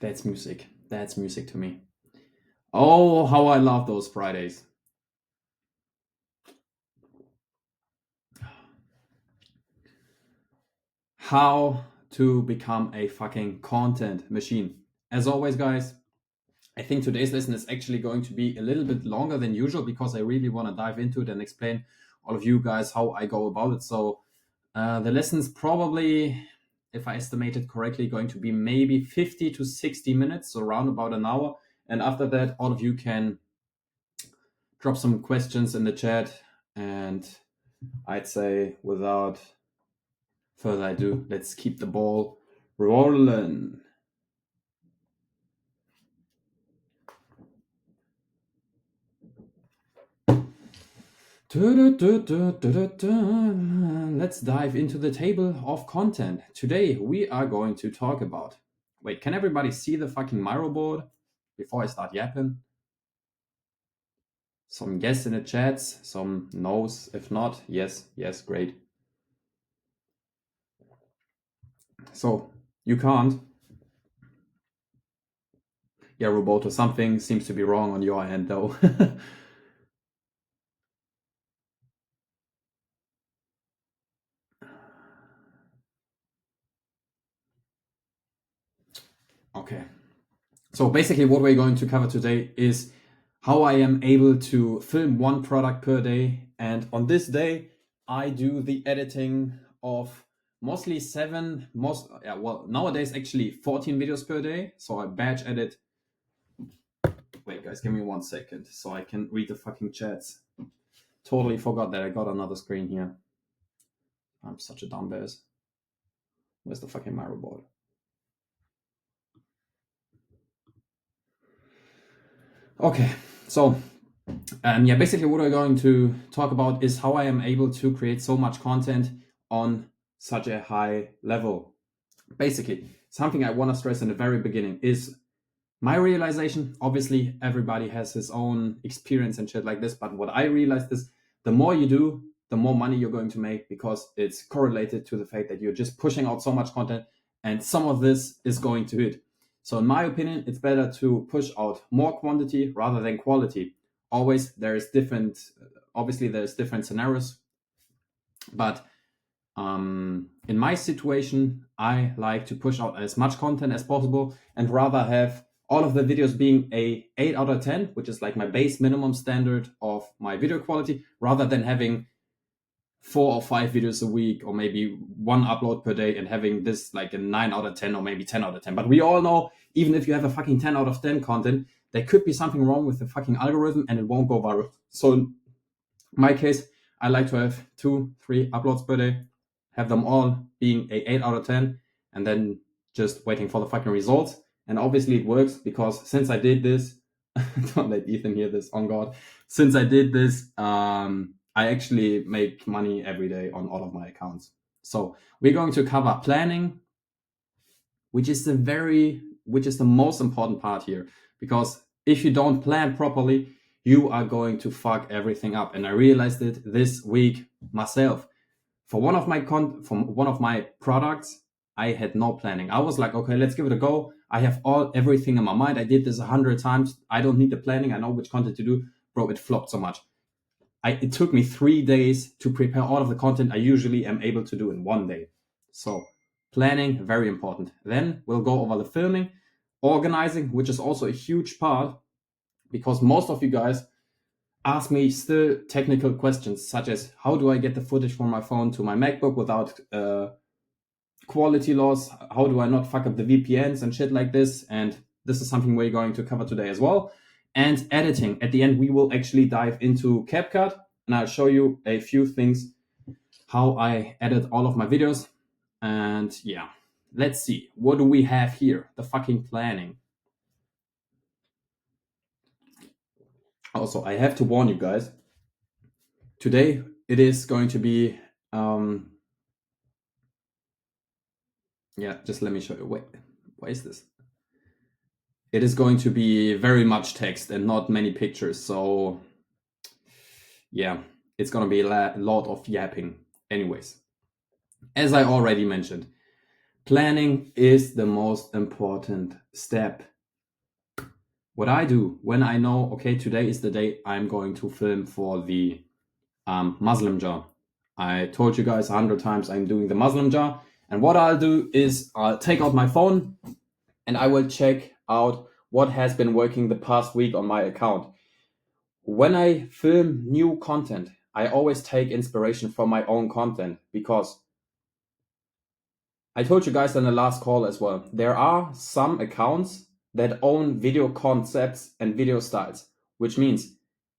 That's music. That's music to me. Oh, how I love those Fridays. How to become a fucking content machine. As always, guys, I think today's lesson is actually going to be a little bit longer than usual because I really want to dive into it and explain all of you guys how I go about it. So the lesson's probably, if I estimated correctly, going to be maybe 50 to 60 minutes, so around about an hour. And after that, all of you can drop some questions in the chat. And I'd say without further ado, let's keep the ball rolling. Let's dive into the table of content. Today we are going to talk about. Wait, can everybody see the fucking Miro board before I start yapping? Some yes in the chats, some no's. If not, yes, great. So you can't. Yeah, Roboto, something seems to be wrong on your end though. Okay. So basically what we're going to cover today is how I am able to film one product per day. And on this day, I do the editing of mostly nowadays actually 14 videos per day. So I batch edit. Wait, guys, give me 1 second so I can read the fucking chats. Totally forgot that I got another screen here. I'm such a dumbass. Where's the fucking Miro board? Okay, so basically what we're going to talk about is how I am able to create so much content on such a high level. Basically, something I want to stress in the very beginning is my realization. Obviously, everybody has his own experience and shit like this, but what I realized is the more you do, the more money you're going to make because it's correlated to the fact that you're just pushing out so much content and some of this is going to hit. So in my opinion, it's better to push out more quantity rather than quality. Always there's different, obviously there's different scenarios, but in my situation, I like to push out as much content as possible and rather have all of the videos being a 8 out of 10, which is like my base minimum standard of my video quality, rather than having 4 or 5 videos a week or maybe one upload per day and having this like a 9 out of 10 or maybe 10 out of 10. But we all know, even if you have a fucking 10 out of 10 content, there could be something wrong with the fucking algorithm and it won't go viral. So in my case, I like to have 2, 3 uploads per day, have them all being a 8 out of 10, and then just waiting for the fucking results. And obviously it works because since I did this, don't let Ethan hear this, on God. Since I did this, I actually make money every day on all of my accounts. So we're going to cover planning, which is the most important part here, because if you don't plan properly, you are going to fuck everything up. And I realized it this week myself. For one of my products, I had no planning. I was like, okay, let's give it a go. I have everything in my mind. I did this 100 times. I don't need the planning. I know which content to do. Bro, it flopped so much. It took me 3 days to prepare all of the content I usually am able to do in 1 day. So planning, very important. Then we'll go over the filming, organizing, which is also a huge part because most of you guys ask me still technical questions such as how do I get the footage from my phone to my MacBook without quality loss? How do I not fuck up the VPNs and shit like this? And this is something we're going to cover today as well. And editing. At the end, we will actually dive into CapCut and I'll show you a few things how I edit all of my videos. And yeah, let's see. What do we have here? The fucking planning. Also, I have to warn you guys. Today, it is going to be just let me show you. Wait, why is this? It is going to be very much text and not many pictures. So yeah, it's going to be a lot of yapping. Anyways, as I already mentioned, Planning is the most important step. What I do when I know, okay, today is the day I'm going to film for the Muslim jar. I told you guys 100 times I'm doing the Muslim jar. And what I'll do is I'll take out my phone and I will check out what has been working the past week on my account. When I film new content, I always take inspiration from my own content because I told you guys in the last call as well, there are some accounts that own video concepts and video styles, which means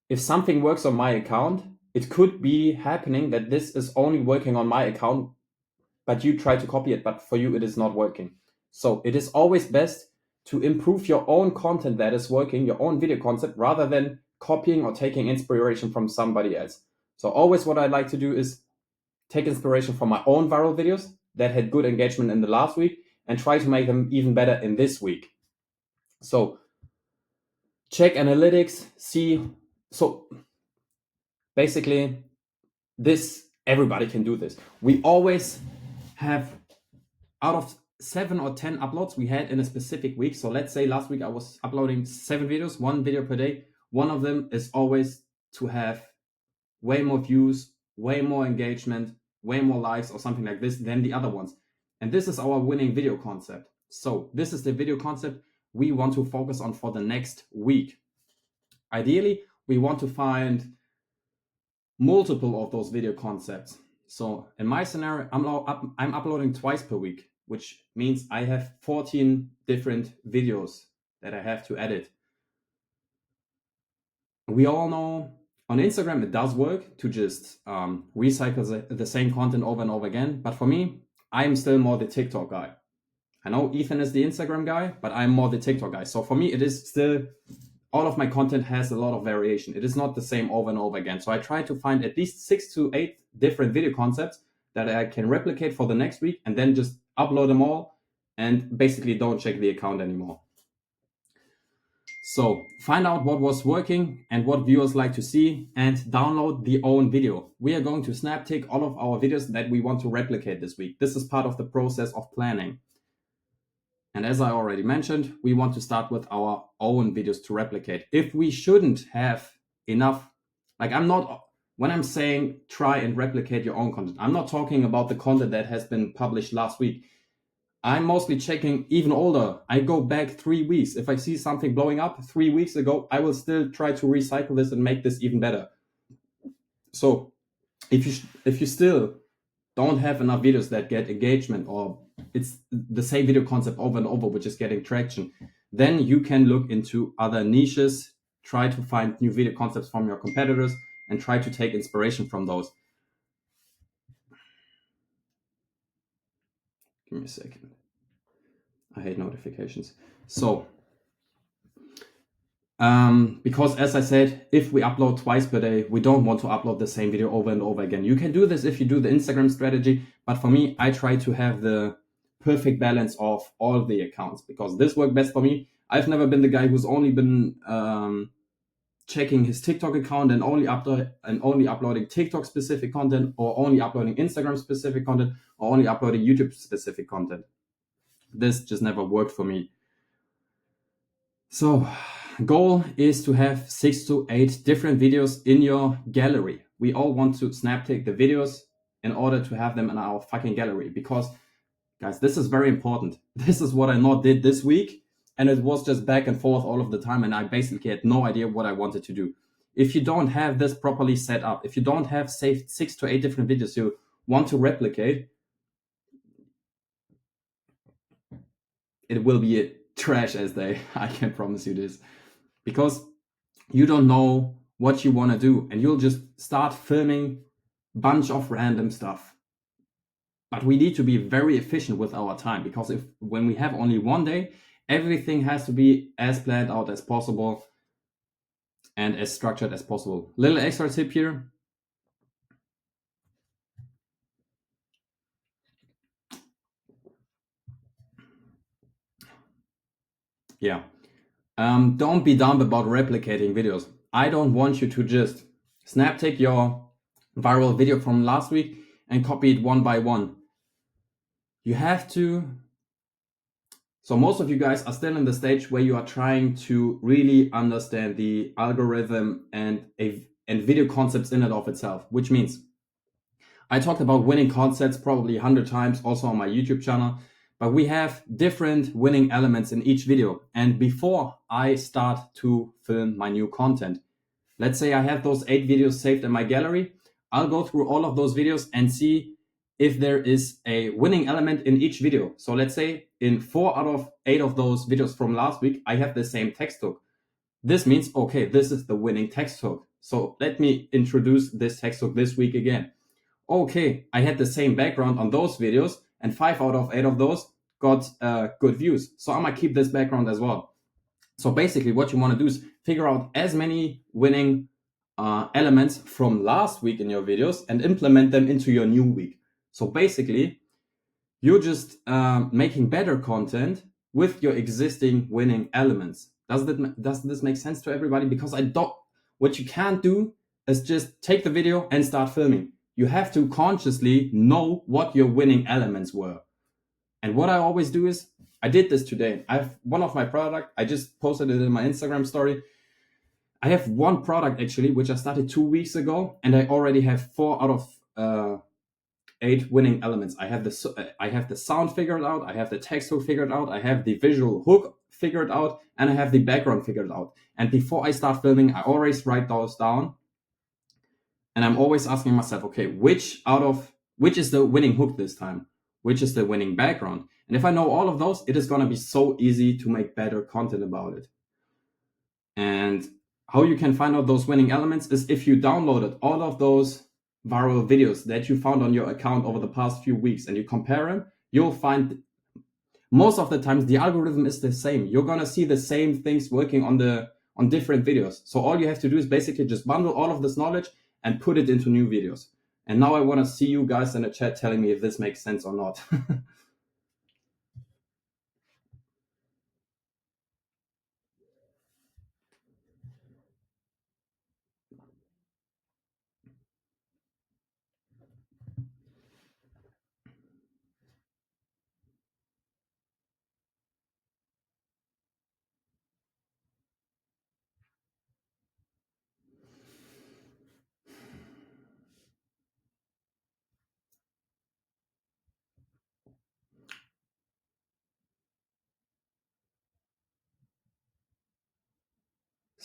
if something works on my account, it could be happening that this is only working on my account, but you try to copy it, but for you it is not working. So it is always best to improve your own content that is working, your own video concept, rather than copying or taking inspiration from somebody else. So always what I like to do is take inspiration from my own viral videos that had good engagement in the last week and try to make them even better in this week. So check analytics, see. So basically, this everybody can do this. We always have out of 7 or 10 uploads we had in a specific week. So let's say last week I was uploading 7 videos, 1 video per day. One of them is always to have way more views, way more engagement, way more likes or something like this than the other ones. And this is our winning video concept. So this is the video concept we want to focus on for the next week. Ideally, we want to find multiple of those video concepts. So in my scenario, I'm uploading twice per week, which means I have 14 different videos that I have to edit. We all know on Instagram it does work to just recycle the same content over and over again. But for me, I'm still more the TikTok guy. I know Ethan is the Instagram guy, but I'm more the TikTok guy. So for me, it is still, all of my content has a lot of variation. It is not the same over and over again. So I try to find at least 6 to 8 different video concepts that I can replicate for the next week and then just upload them all and basically don't check the account anymore. So find out what was working and what viewers like to see and download the own video. We are going to snap take all of our videos that we want to replicate this week. This is part of the process of planning. And as I already mentioned, we want to start with our own videos to replicate. If we shouldn't have enough, when I'm saying try and replicate your own content, I'm not talking about the content that has been published last week. I'm mostly checking even older. I go back 3 weeks. If I see something blowing up 3 weeks ago, I will still try to recycle this and make this even better. So if you still don't have enough videos that get engagement, or it's the same video concept over and over, which is getting traction, then you can look into other niches, try to find new video concepts from your competitors, and try to take inspiration from those. Give me a second. I hate notifications. So, because as I said, if we upload twice per day, we don't want to upload the same video over and over again. You can do this if you do the Instagram strategy, but for me, I try to have the perfect balance of all the accounts because this worked best for me. I've never been the guy who's only been checking his TikTok account and only uploading TikTok specific content, or only uploading Instagram specific content, or only uploading YouTube specific content. This just never worked for me. So goal is to have 6 to 8 different videos in your gallery. We all want to snap take the videos in order to have them in our fucking gallery because, guys, this is very important. This is what I not did this week, and it was just back and forth all of the time, and I basically had no idea what I wanted to do. If you don't have this properly set up, if you don't have, say, 6 to 8 different videos you want to replicate, it will be a trash as day. I can promise you this. Because you don't know what you want to do and you'll just start filming a bunch of random stuff. But we need to be very efficient with our time because when we have only one day, everything has to be as planned out as possible and as structured as possible. Little extra tip here. Yeah. Don't be dumb about replicating videos. I don't want you to just snap take your viral video from last week and copy it one by one. you have to. So most of you guys are still in the stage where you are trying to really understand the algorithm and video concepts in and of itself, which means I talked about winning concepts probably 100 times also on my YouTube channel, but we have different winning elements in each video. And before I start to film my new content, let's say I have those 8 videos saved in my gallery, I'll go through all of those videos and see if there is a winning element in each video. So let's say in 4 out of 8 of those videos from last week, I have the same text hook. This means, okay, this is the winning text hook. So let me introduce this text hook this week again. Okay, I had the same background on those videos and 5 out of 8 of those got good views. So I'm gonna keep this background as well. So basically what you wanna do is figure out as many winning elements from last week in your videos and implement them into your new week. So basically, you're just making better content with your existing winning elements. Does this make sense to everybody? Because what you can't do is just take the video and start filming. You have to consciously know what your winning elements were. And what I always do is, I did this today. I have one of my product, I just posted it in my Instagram story. I have one product actually, which I started 2 weeks ago, and I already have 4 out of 8 winning elements. I have the sound figured out, I have the text hook figured out, I have the visual hook figured out, and I have the background figured out. And before I start filming, I always write those down, and I'm always asking myself, okay, which is the winning hook this time? Which is the winning background? And if I know all of those, it is going to be so easy to make better content about it. And how you can find out those winning elements is if you downloaded all of those viral videos that you found on your account over the past few weeks and you compare them, you'll find most of the times the algorithm is the same. You're gonna see the same things working on different videos. So all you have to do is basically just bundle all of this knowledge and put it into new videos. And now I want to see you guys in the chat telling me if this makes sense or not.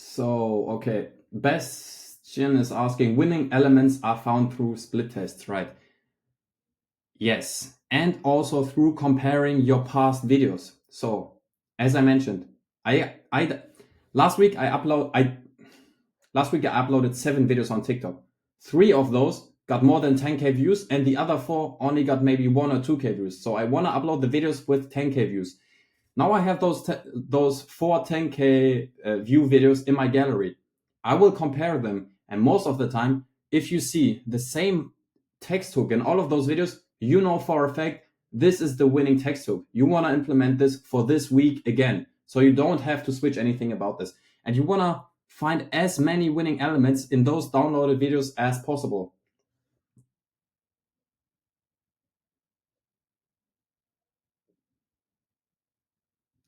So, okay. Bastian is asking, winning elements are found through split tests, right? Yes. And also through comparing your past videos. So, as I mentioned, I last week I uploaded 7 videos on TikTok. 3 of those got more than 10k views, and the other 4 only got maybe 1 or 2k views. So I want to upload the videos with 10k views. Now I have those 4 10k view videos in my gallery. I will compare them, and most of the time, if you see the same text hook in all of those videos, you know for a fact this is the winning text hook. You want to implement this for this week again, so you don't have to switch anything about this. And you want to find as many winning elements in those downloaded videos as possible.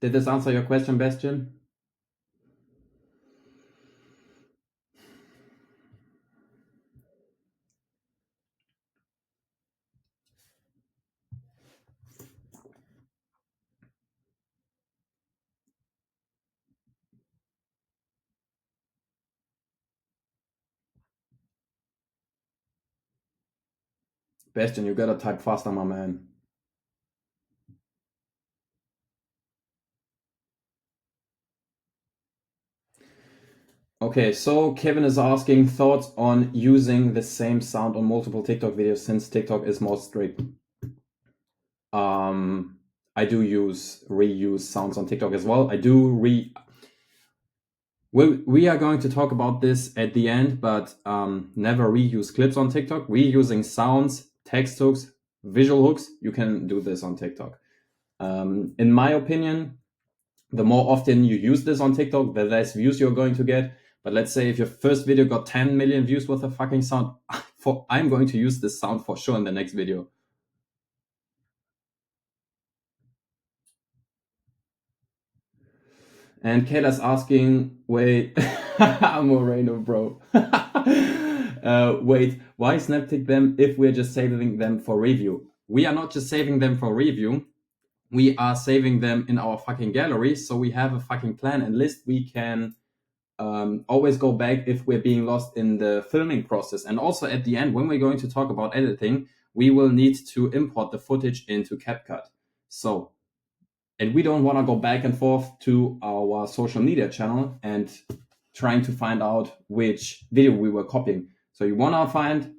Did this answer your question, Bastian? Bastian, you gotta type faster, my man. Okay, so Kevin is asking thoughts on using the same sound on multiple TikTok videos since TikTok is more strict. I do reuse sounds on TikTok as well. We are going to talk about this at the end, but never reuse clips on TikTok. Reusing sounds, text hooks, visual hooks, you can do this on TikTok. In my opinion, the more often you use this on TikTok, the less views you're going to get. But let's say if your first video got 10 million views with a fucking sound, I'm going to use this sound for sure in the next video. And Kayla's asking, wait, Moreno, bro. Wait, why snaptic them if we're just saving them for review? We are not just saving them for review. We are saving them in our fucking gallery. So we have a fucking plan and list we can always go back if we're being lost in the filming process. And also at the end, when we're going to talk about editing, we will need to import the footage into CapCut. So, and we don't want to go back and forth to our social media channel and trying to find out which video we were copying. So you want to find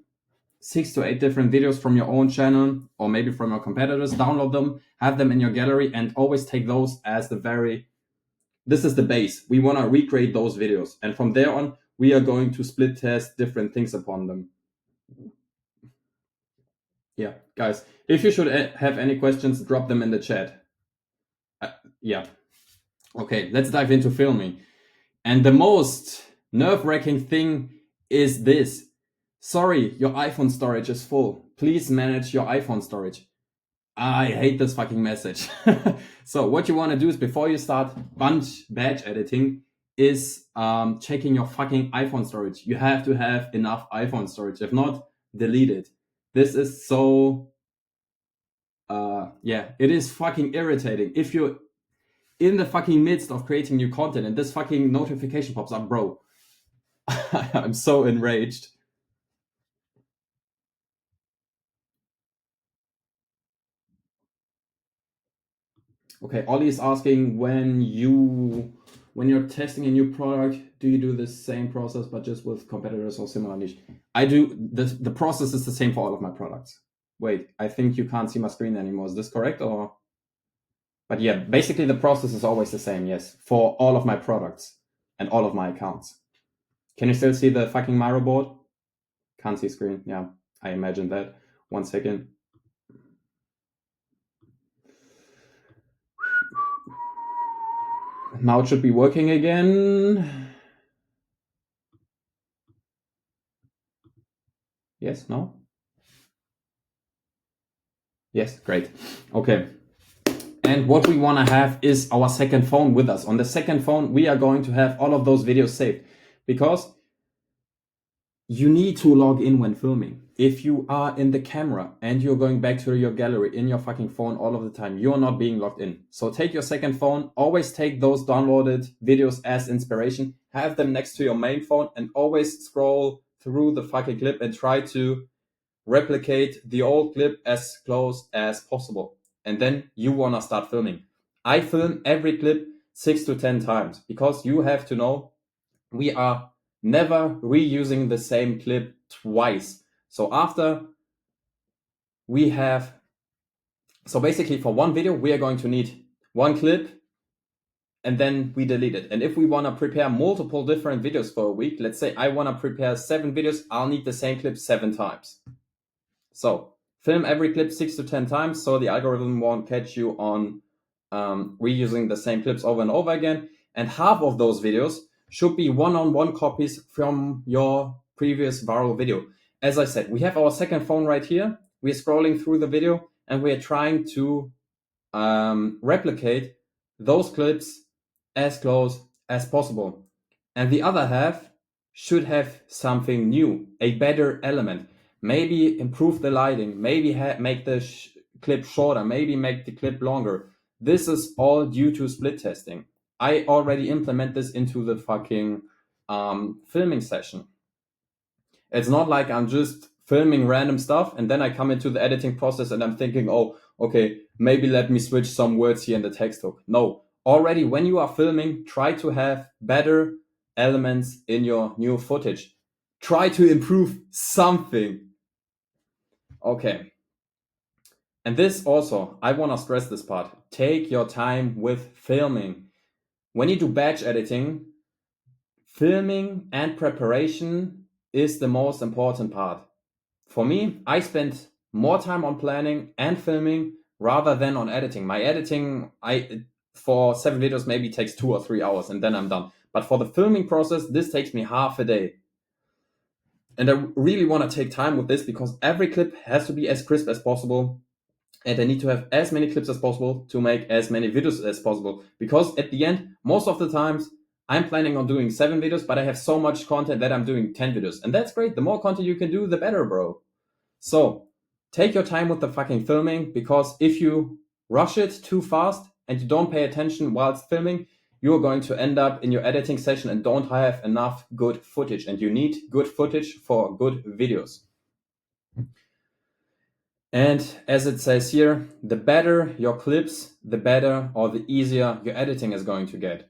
6 to 8 different videos from your own channel or maybe from your competitors, download them, have them in your gallery, and always take those as this is the base. We want to recreate those videos. And from there on, we are going to split test different things upon them. Yeah, guys, if you should have any questions, drop them in the chat. Yeah. Okay, let's dive into filming. And the most nerve-wracking thing is this. Sorry, your iPhone storage is full. Please manage your iPhone storage. I hate this fucking message. So what you want to do is before you start batch editing is checking your fucking iPhone storage. You have to have enough iPhone storage. If not, delete it. This is so it is fucking irritating. If you're in the fucking midst of creating new content and this fucking notification pops up, bro, I'm so enraged. Okay, Ollie is asking when you're testing a new product, do you do the same process but just with competitors or similar niche? I do. The process is the same for all of my products. Wait, I think you can't see my screen anymore. Is this correct or? But yeah, basically the process is always the same. Yes, for all of my products and all of my accounts. Can you still see the fucking Miro board? Can't see screen. Yeah, I imagine that. 1 second. Now it should be working again. Yes, no? Yes, great. Okay. And what we want to have is our second phone with us. On the second phone, we are going to have all of those videos saved because you need to log in when filming. If you are in the camera and you're going back to your gallery in your fucking phone all of the time, you're not being logged in. So take your second phone, always take those downloaded videos as inspiration, have them next to your main phone and always scroll through the fucking clip and try to replicate the old clip as close as possible. And then you want to start filming. I film every clip 6 to 10 times because you have to know we are never reusing the same clip twice. So after we have, so basically for one video, we are going to need one clip and then we delete it. And if we want to prepare multiple different videos for a week, let's say I want to prepare 7 videos, I'll need the same clip 7 times. So film every clip 6 to 10 times so the algorithm won't catch you on reusing the same clips over and over again. And half of those videos should be one-on-one copies from your previous viral video. As I said, we have our second phone right here. We're scrolling through the video and we're trying to replicate those clips as close as possible. And the other half should have something new, a better element. Maybe improve the lighting, maybe make the clip shorter, maybe make the clip longer. This is all due to split testing. I already implement this into the fucking filming session. It's not like I'm just filming random stuff and then I come into the editing process and I'm thinking, oh, okay, maybe let me switch some words here in the text hook. No, already when you are filming, try to have better elements in your new footage. Try to improve something. Okay. And this also, I want to stress this part. Take your time with filming. When you do batch editing, filming and preparation is the most important part. For me, I spend more time on planning and filming rather than on editing. My editing, for 7 videos maybe takes 2 or 3 hours and then I'm done. But for the filming process, this takes me half a day. And I really want to take time with this because every clip has to be as crisp as possible. and I need to have as many clips as possible to make as many videos as possible. Because at the end, most of the times, I'm planning on doing 7 videos, but I have so much content that I'm doing 10 videos. And that's great. The more content you can do, the better, bro. So take your time with the fucking filming, because if you rush it too fast and you don't pay attention whilst filming, you're going to end up in your editing session and don't have enough good footage. And you need good footage for good videos. And as it says here, the better your clips, the better or the easier your editing is going to get.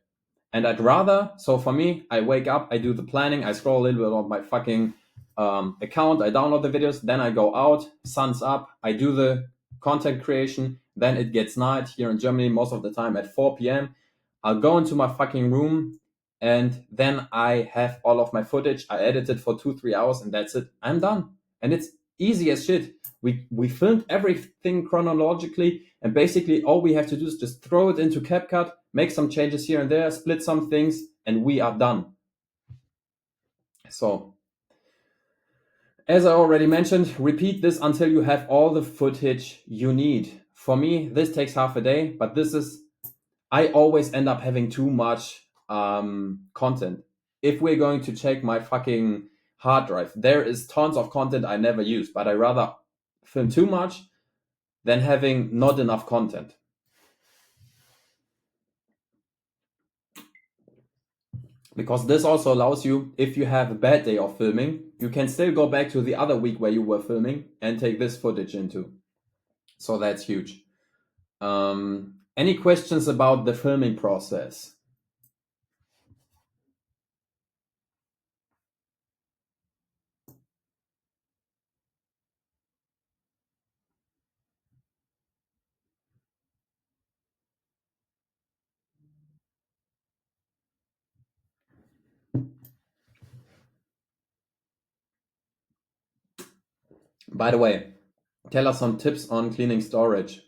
And I'd rather, so for me, I wake up, I do the planning, I scroll a little bit on my fucking account, I download the videos, then I go out, sun's up, I do the content creation, then it gets night here in Germany most of the time at 4 p.m. I'll go into my fucking room and then I have all of my footage. I edit it for 2-3 hours and that's it. I'm done. And it's easy as shit. We filmed everything chronologically, and basically all we have to do is just throw it into CapCut, make some changes here and there, split some things, and we are done. So, as I already mentioned, repeat this until you have all the footage you need. For me, this takes half a day, but I always end up having too much content. If we're going to check my fucking hard drive, there is tons of content I never use, but I rather film too much than having not enough content. Because this also allows you, if you have a bad day of filming, you can still go back to the other week where you were filming and take this footage into. So that's huge. Any questions about the filming process? By the way, tell us some tips on cleaning storage.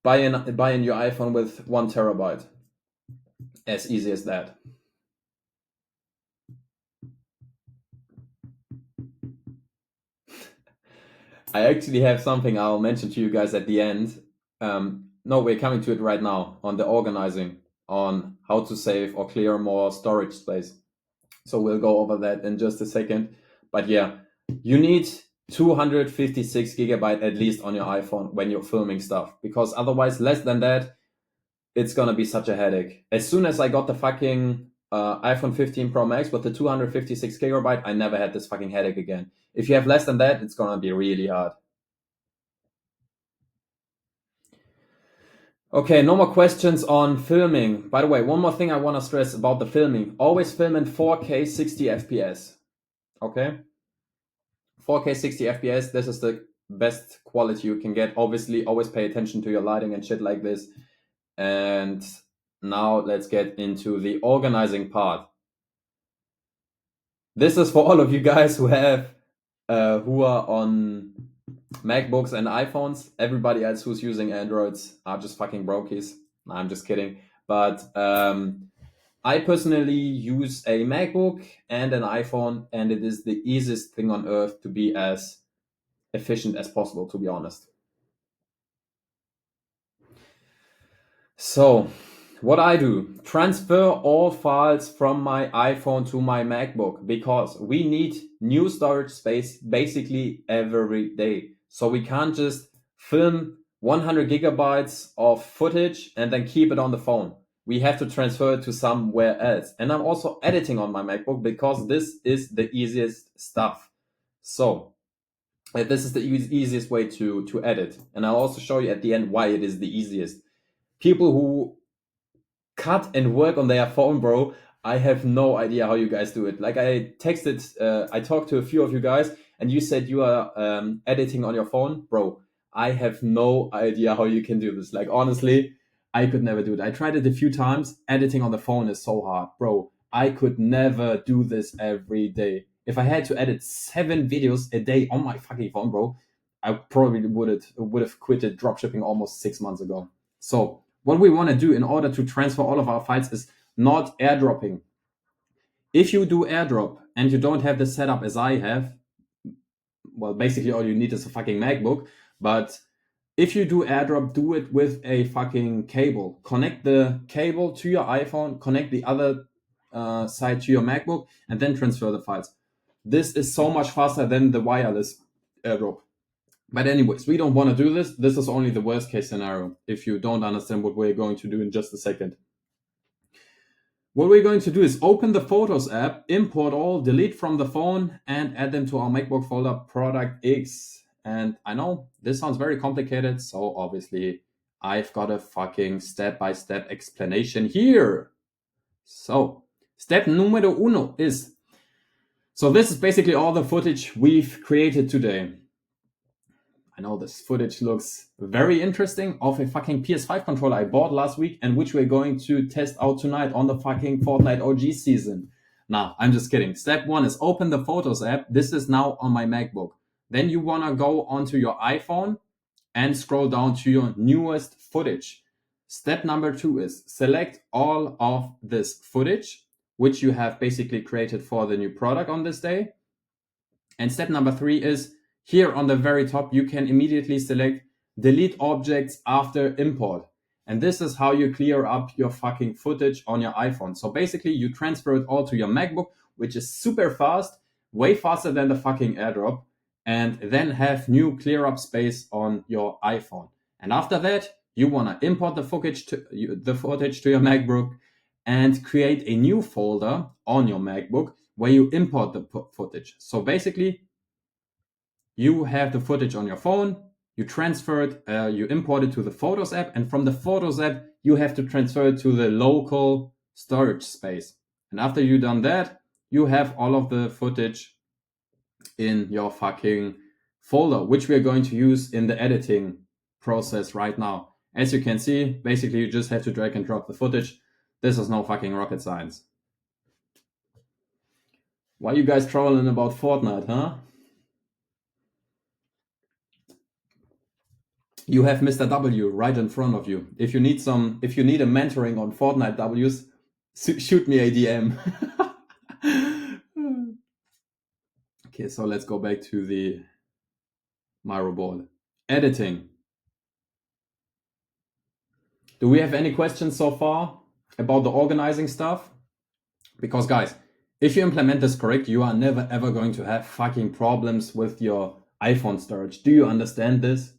Buy a new iPhone with 1 TB. As easy as that. I actually have something I'll mention to you guys at the end. No, we're coming to it right now on the organizing, on how to save or clear more storage space. So we'll go over that in just a second. But yeah, you need 256 GB at least on your iPhone when you're filming stuff, because otherwise, less than that, it's gonna be such a headache. As soon as I got the fucking iPhone 15 Pro Max with the 256 GB, I never had this fucking headache again. If you have less than that, it's gonna be really hard. Okay, no more questions on filming. By the way, one more thing I want to stress about the filming. Always film in 4K 60 FPS. Okay? 4K 60 FPS, this is the best quality you can get. Obviously, always pay attention to your lighting and shit like this. And now let's get into the organizing part. This is for all of you guys who are on MacBooks and iPhones. Everybody else who's using Androids are just fucking brokies. Nah, I'm just kidding. But I personally use a MacBook and an iPhone, and it is the easiest thing on earth to be as efficient as possible, to be honest. So, what I do, transfer all files from my iPhone to my MacBook, because we need new storage space basically every day. So we can't just film 100 GB of footage and then keep it on the phone. We have to transfer it to somewhere else. And I'm also editing on my MacBook because this is the easiest stuff. So this is the easiest way to edit. And I'll also show you at the end why it is the easiest. People who cut and work on their phone, bro, I have no idea how you guys do it. Like I talked to a few of you guys, and you said you are editing on your phone, bro. I have no idea how you can do this. Like honestly, I could never do it. I tried it a few times. Editing on the phone is so hard, bro. I could never do this every day. If I had to edit 7 videos a day on my fucking phone, bro, I probably would have quitted dropshipping almost 6 months ago. So what we want to do in order to transfer all of our files is not airdropping. If you do airdrop and you don't have the setup as I have, well, basically all you need is a fucking MacBook. But if you do airdrop, do it with a fucking cable. Connect the cable to your iPhone, connect the other side to your MacBook, and then transfer the files. This is so much faster than the wireless airdrop. But anyways, we don't want to do this. This is only the worst case scenario if you don't understand what we're going to do in just a second. What we're going to do is open the Photos app, import all, delete from the phone, and add them to our MacBook folder Product X. And I know this sounds very complicated, so obviously I've got a fucking step-by-step explanation here. So, step numero uno is, so this is basically all the footage we've created today. I know this footage looks very interesting of a fucking PS5 controller I bought last week and which we're going to test out tonight on the fucking Fortnite OG season. Nah, I'm just kidding. Step one is open the Photos app. This is now on my MacBook. Then you want to go onto your iPhone and scroll down to your newest footage. Step number two is select all of this footage, which you have basically created for the new product on this day. And step number three is here on the very top, you can immediately select delete objects after import. And this is how you clear up your fucking footage on your iPhone. So basically you transfer it all to your MacBook, which is super fast, way faster than the fucking airdrop, and then have new clear up space on your iPhone. And after that, you want to import the footage to your MacBook and create a new folder on your MacBook where you import the footage. So basically, you have the footage on your phone, you transfer it, you import it to the Photos app, and from the Photos app, you have to transfer it to the local storage space. And after you've done that, you have all of the footage in your fucking folder, which we are going to use in the editing process right now. As you can see, basically you just have to drag and drop the footage. This is no fucking rocket science. Why you guys trolling about Fortnite, huh? You have Mr. W right in front of you. If you need a mentoring on Fortnite W's, shoot me a DM. Okay, so let's go back to the Miro board. Editing. Do we have any questions so far about the organizing stuff? Because guys, if you implement this correct, you are never ever going to have fucking problems with your iPhone storage. Do you understand this?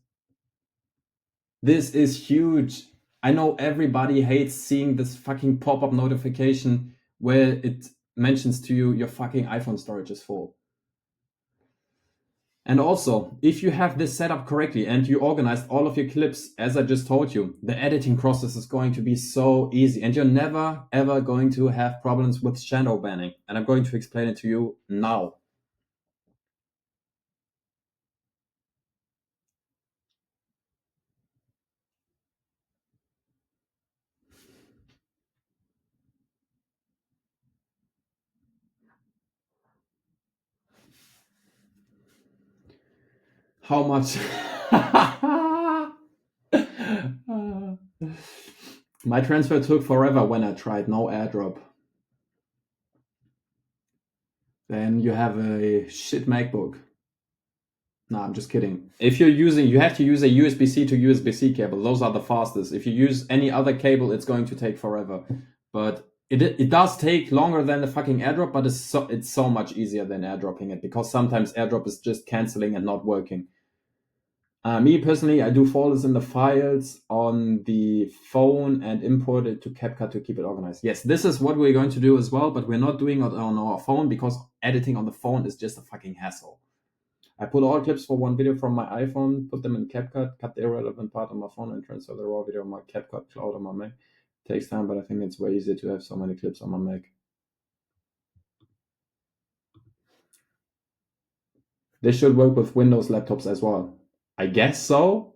This is huge. I know everybody hates seeing this fucking pop-up notification where it mentions to you your fucking iPhone storage is full. And also, if you have this set up correctly and you organized all of your clips, as I just told you, the editing process is going to be so easy and you're never ever going to have problems with shadow banning. And I'm going to explain it to you now. How much? My transfer took forever when I tried no airdrop. Then you have a shit MacBook. No, I'm just kidding. If you're using, you have to use a USB-C to USB-C cable. Those are the fastest. If you use any other cable, it's going to take forever. But it does take longer than the fucking airdrop, but it's so much easier than airdropping it because sometimes airdrop is just canceling and not working. Me personally, I do folders in the files on the phone and import it to CapCut to keep it organized. Yes, this is what we're going to do as well, but we're not doing it on our phone because editing on the phone is just a fucking hassle. I pull all clips for one video from my iPhone, put them in CapCut, cut the irrelevant part on my phone, and transfer the raw video on my CapCut cloud on my Mac. Takes time, but I think it's way easier to have so many clips on my Mac. This should work with Windows laptops as well. I guess so.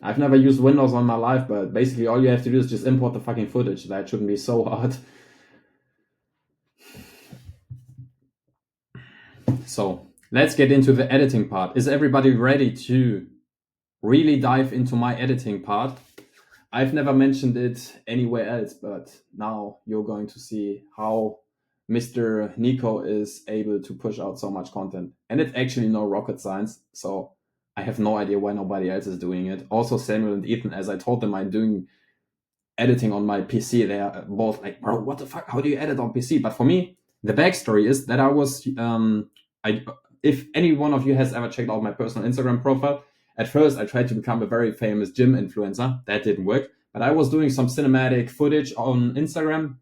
I've never used Windows on my life, but basically all you have to do is just import the fucking footage. That shouldn't be so hard. So let's get into the editing part. Is everybody ready to really dive into my editing part? I've never mentioned it anywhere else, but now you're going to see how Mr. Nico is able to push out so much content. And it's actually no rocket science. So I have no idea why nobody else is doing it. Also, Samuel and Ethan, as I told them, I'm doing editing on my PC. They are both like, bro, what the fuck? How do you edit on PC? But for me, the backstory is that I was, if any one of you has ever checked out my personal Instagram profile, at first I tried to become a very famous gym influencer. That didn't work. But I was doing some cinematic footage on Instagram,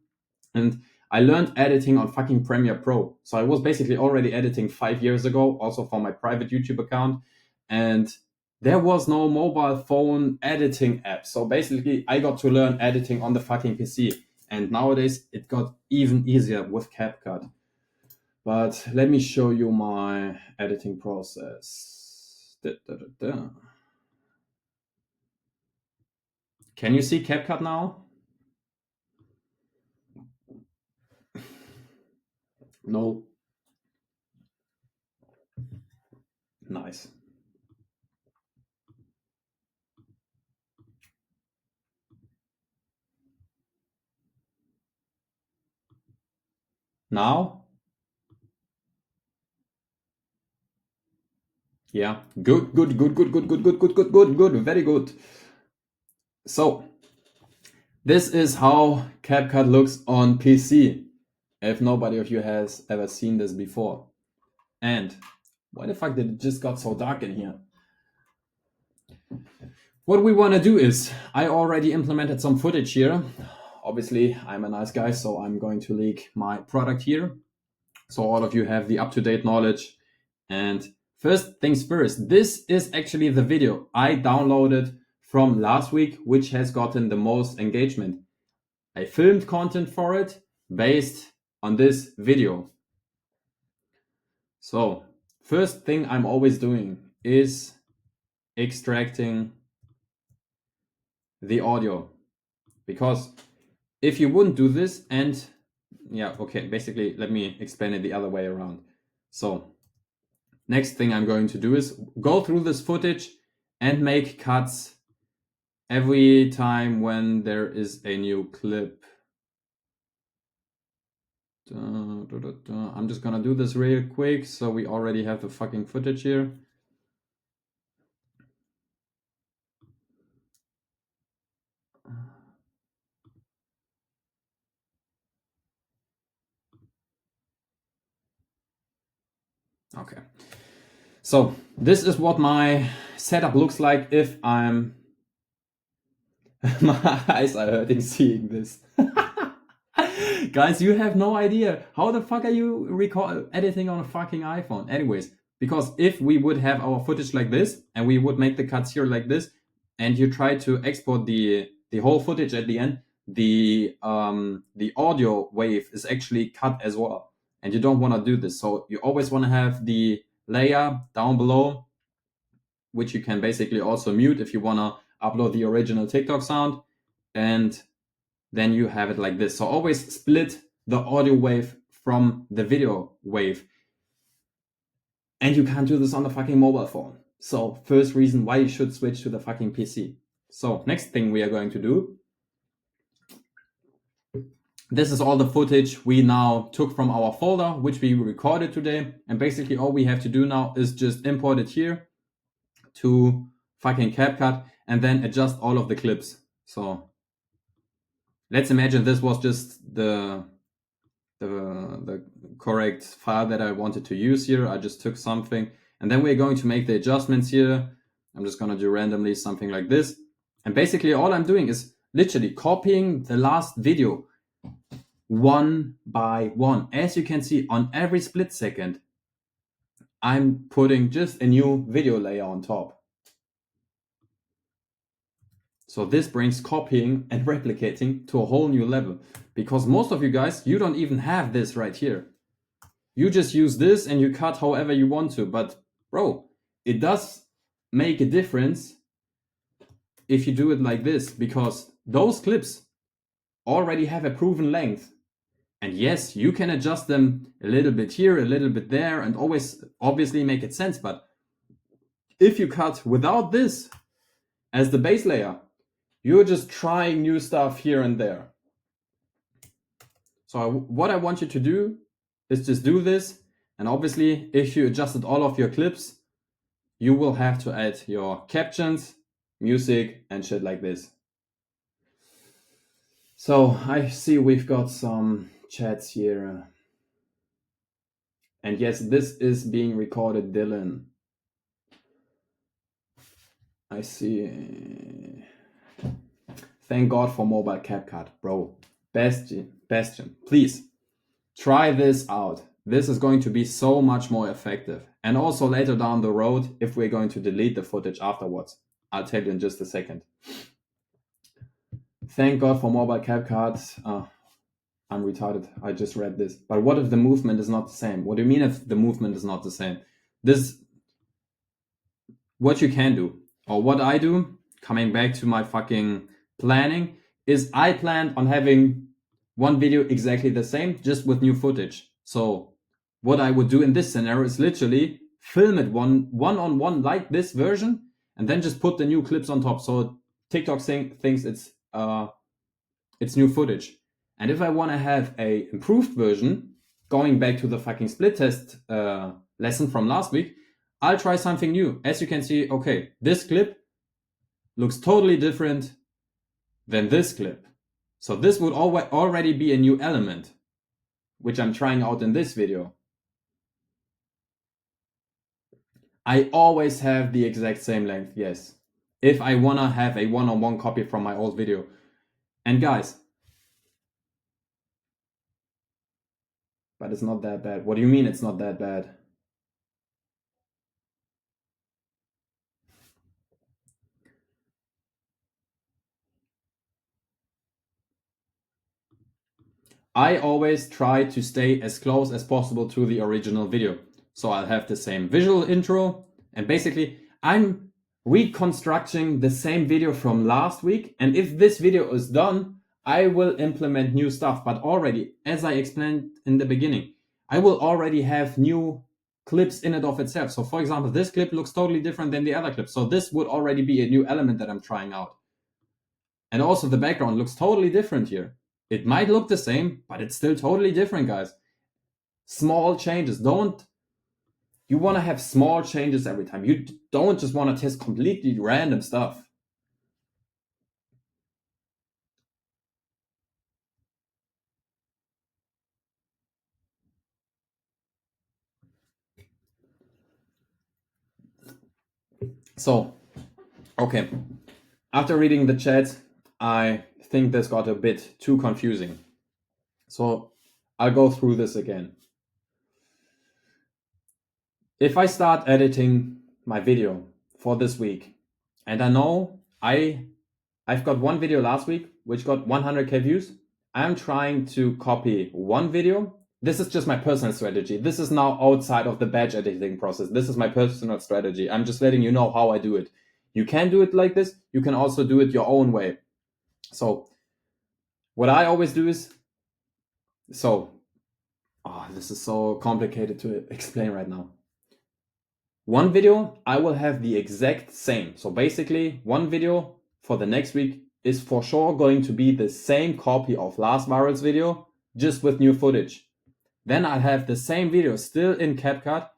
and I learned editing on fucking Premiere Pro. So I was basically already editing 5 years ago, also for my private YouTube account. And there was no mobile phone editing app. So basically, I got to learn editing on the fucking PC. And nowadays, it got even easier with CapCut. But let me show you my editing process. Da, da, da, da. Can you see CapCut now? No. Nice. Now? Yeah. Good, good, good, good, good, good, good, good, good, good, good. Very good. So, this is how CapCut looks on PC, if nobody of you has ever seen this before. And why the fuck did it just got so dark in here? What we want to do is, I already implemented some footage here. Obviously, I'm a nice guy, so I'm going to leak my product here. So all of you have the up-to-date knowledge. And first things first, this is actually the video I downloaded from last week, which has gotten the most engagement. I filmed content for it based on this video. So first thing I'm always doing is extracting the audio, because if you wouldn't do this, and yeah, okay, basically let me explain it the other way around. So next thing I'm going to do is go through this footage and make cuts every time when there is a new clip. I'm just gonna do this real quick so we already have the fucking footage here. Okay. So this is what my setup looks like if I'm... My eyes are hurting seeing this. Guys, you have no idea. How the fuck are you editing on a fucking iPhone? Anyways, because if we would have our footage like this and we would make the cuts here like this, and you try to export the whole footage at the end, the audio wave is actually cut as well, and you don't want to do this. So you always want to have the layer down below, which you can basically also mute if you want to upload the original TikTok sound, and then you have it like this. So always split the audio wave from the video wave. And you can't do this on the fucking mobile phone. So first reason why you should switch to the fucking PC. So next thing we are going to do. This is all the footage we now took from our folder, which we recorded today. And basically all we have to do now is just import it here to fucking CapCut and then adjust all of the clips. So let's imagine this was just the correct file that I wanted to use here. I just took something, and then we're going to make the adjustments here. I'm just going to do randomly something like this. And basically all I'm doing is literally copying the last video one by one. As you can see, on every split second, I'm putting just a new video layer on top. So this brings copying and replicating to a whole new level, because most of you guys, you don't even have this right here. You just use this and you cut however you want to. But bro, it does make a difference if you do it like this, because those clips already have a proven length. And yes, you can adjust them a little bit here, a little bit there, and always obviously make it sense. But if you cut without this as the base layer, you're just trying new stuff here and there. So what I want you to do is just do this. And obviously, if you adjusted all of your clips, you will have to add your captions, music, and shit like this. So I see we've got some chats here. And yes, this is being recorded, Dylan. I see. Thank God for mobile CapCut, bro. Bastion, please try this out. This is going to be so much more effective. And also later down the road, if we're going to delete the footage afterwards, I'll tell you in just a second. Thank God for mobile CapCut. I'm retarded. I just read this. But what if the movement is not the same? What do you mean if the movement is not the same? What you can do, or what I do, coming back to my fucking planning, is I planned on having one video exactly the same, just with new footage. So what I would do in this scenario is literally film it one on one like this version, and then just put the new clips on top. So TikTok thinks it's new footage. And if I want to have a improved version, going back to the fucking split test lesson from last week, I'll try something new. As you can see, okay, this clip looks totally different than this clip. So this would already be a new element, which I'm trying out in this video. I always have the exact same length, yes. If I want to have a one-on-one copy from my old video. And guys, but it's not that bad. What do you mean it's not that bad? I always try to stay as close as possible to the original video. So I'll have the same visual intro, and basically I'm reconstructing the same video from last week. And if this video is done, I will implement new stuff. But already, as I explained in the beginning, I will already have new clips in and of itself. So for example, this clip looks totally different than the other clip. So this would already be a new element that I'm trying out. And also the background looks totally different here. It might look the same, but it's still totally different, guys. Small changes. You want to have small changes every time. You don't just want to test completely random stuff. So, okay. After reading the chat, I think this got a bit too confusing. So, I'll go through this again. If I start editing my video for this week, and I know I've got one video last week which got 100k views. I'm trying to copy one video. This is just my personal strategy. This is now outside of the batch editing process. This is my personal strategy. I'm just letting you know how I do it. You can do it like this. You can also do it your own way. So what I always do is, this is so complicated to explain right now. One video, I will have the exact same. So basically, one video for the next week is for sure going to be the same copy of last viral's video, just with new footage. Then I'll have the same video still in CapCut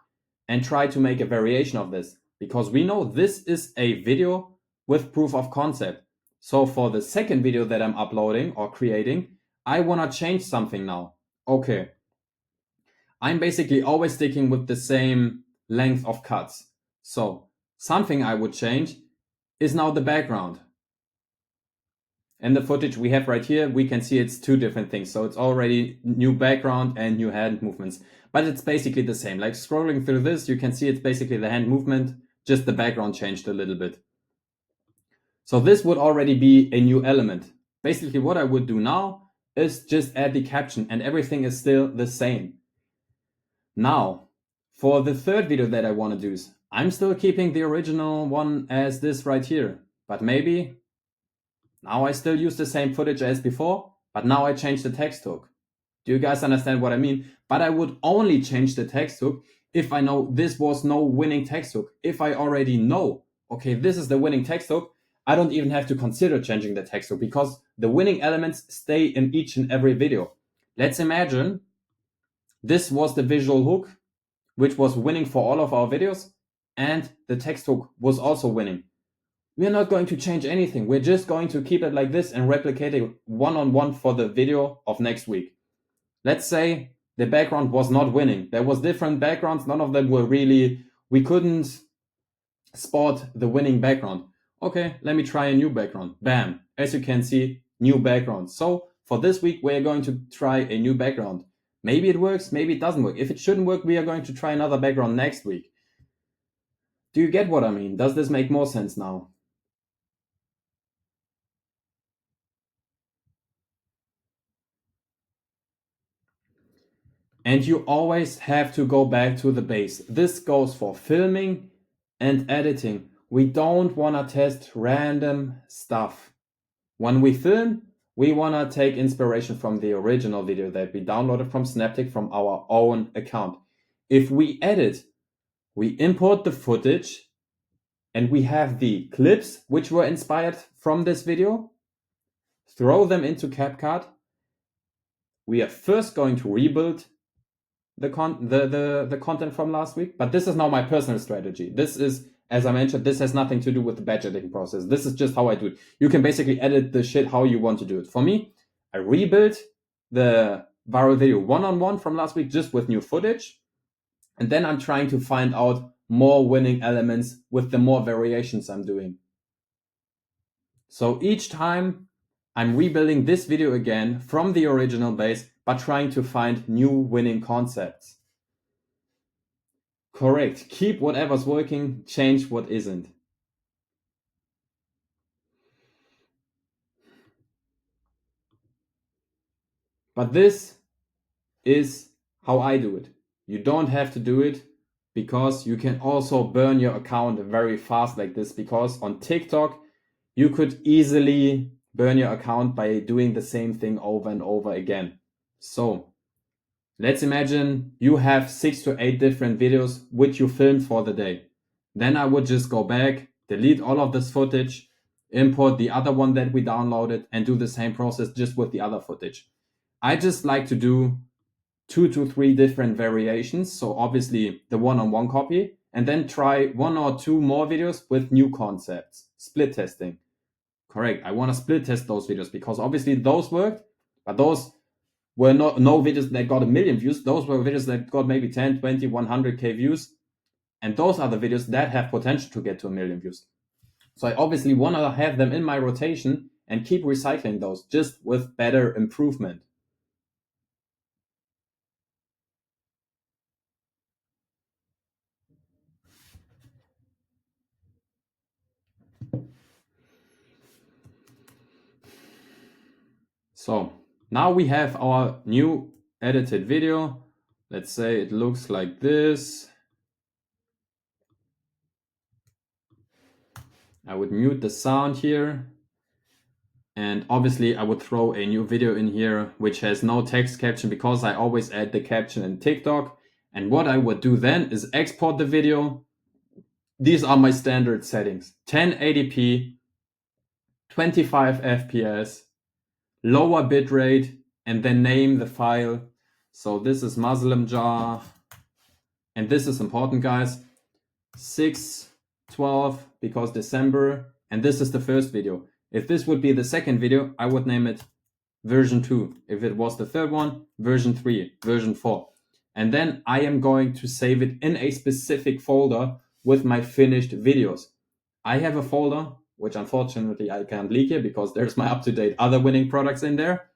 and try to make a variation of this, because we know this is a video with proof of concept. So for the second video that I'm uploading or creating, I want to change something now. Okay. I'm basically always sticking with the same length of cuts. So something I would change is now the background. And the footage we have right here, we can see it's two different things. So it's already new background and new hand movements, but it's basically the same. Like scrolling through this, you can see it's basically the hand movement, just the background changed a little bit. So this would already be a new element. Basically what I would do now is just add the caption and everything is still the same. Now, for the third video that I want to do, I'm still keeping the original one as this right here, but maybe now I still use the same footage as before, but now I change the text hook. Do you guys understand what I mean? But I would only change the text hook if I know this was no winning text hook. If I already know, okay, this is the winning text hook, I don't even have to consider changing the text hook because the winning elements stay in each and every video. Let's imagine this was the visual hook, which was winning for all of our videos. and the text hook was also winning. We're not going to change anything. We're just going to keep it like this and replicate it one-on-one for the video of next week. Let's say the background was not winning. There was different backgrounds. None of them were really, we couldn't spot the winning background. Okay, let me try a new background. Bam. As you can see, new background. So for this week, we're going to try a new background. Maybe it works, maybe it doesn't work. If it shouldn't work, we are going to try another background next week. Do you get what I mean? Does this make more sense now? And you always have to go back to the base. This goes for filming and editing. We don't want to test random stuff. When we film, we want to take inspiration from the original video that we downloaded from Snaptic from our own account. If we edit, we import the footage and we have the clips which were inspired from this video, throw them into CapCut. We are first going to rebuild the content from last week, but this is now my personal strategy. This is, as I mentioned, this has nothing to do with the batch editing process. This is just how I do it. You can basically edit the shit how you want to do it. For me, I rebuilt the viral video one-on-one from last week just with new footage, and then I'm trying to find out more winning elements with the more variations I'm doing. So each time I'm rebuilding this video again from the original base, but trying to find new winning concepts. Correct. Keep whatever's working, change what isn't. But this is how I do it. You don't have to do it, because you can also burn your account very fast like this, because on TikTok, you could easily burn your account by doing the same thing over and over again. So let's imagine you have 6 to 8 different videos which you filmed for the day. Then I would just go back, delete all of this footage, import the other one that we downloaded, and do the same process just with the other footage. I just like to do 2 to 3 different variations. So obviously the one-on-one copy, and then try 1 or 2 more videos with new concepts. Split testing. Correct. I want to split test those videos because obviously those worked, but those were no videos that got 1 million views. Those were videos that got maybe 10, 20, 100K views. And those are the videos that have potential to get to 1 million views. So I obviously want to have them in my rotation and keep recycling those just with better improvement. So now we have our new edited video. Let's say it looks like this. I would mute the sound here. And obviously I would throw a new video in here which has no text caption, because I always add the caption in TikTok. And what I would do then is export the video. These are my standard settings: 1080p, 25 FPS, lower bitrate, and then name the file. So this is Muslim jar, and this is important, guys, 6/12, because December, and this is the first video. If this would be the second video, I would name it version 2. If it was the third one, version 3, version 4. And then I am going to save it in a specific folder with my finished videos. I have a folder, which unfortunately I can't leak here because there's my up-to-date other winning products in there.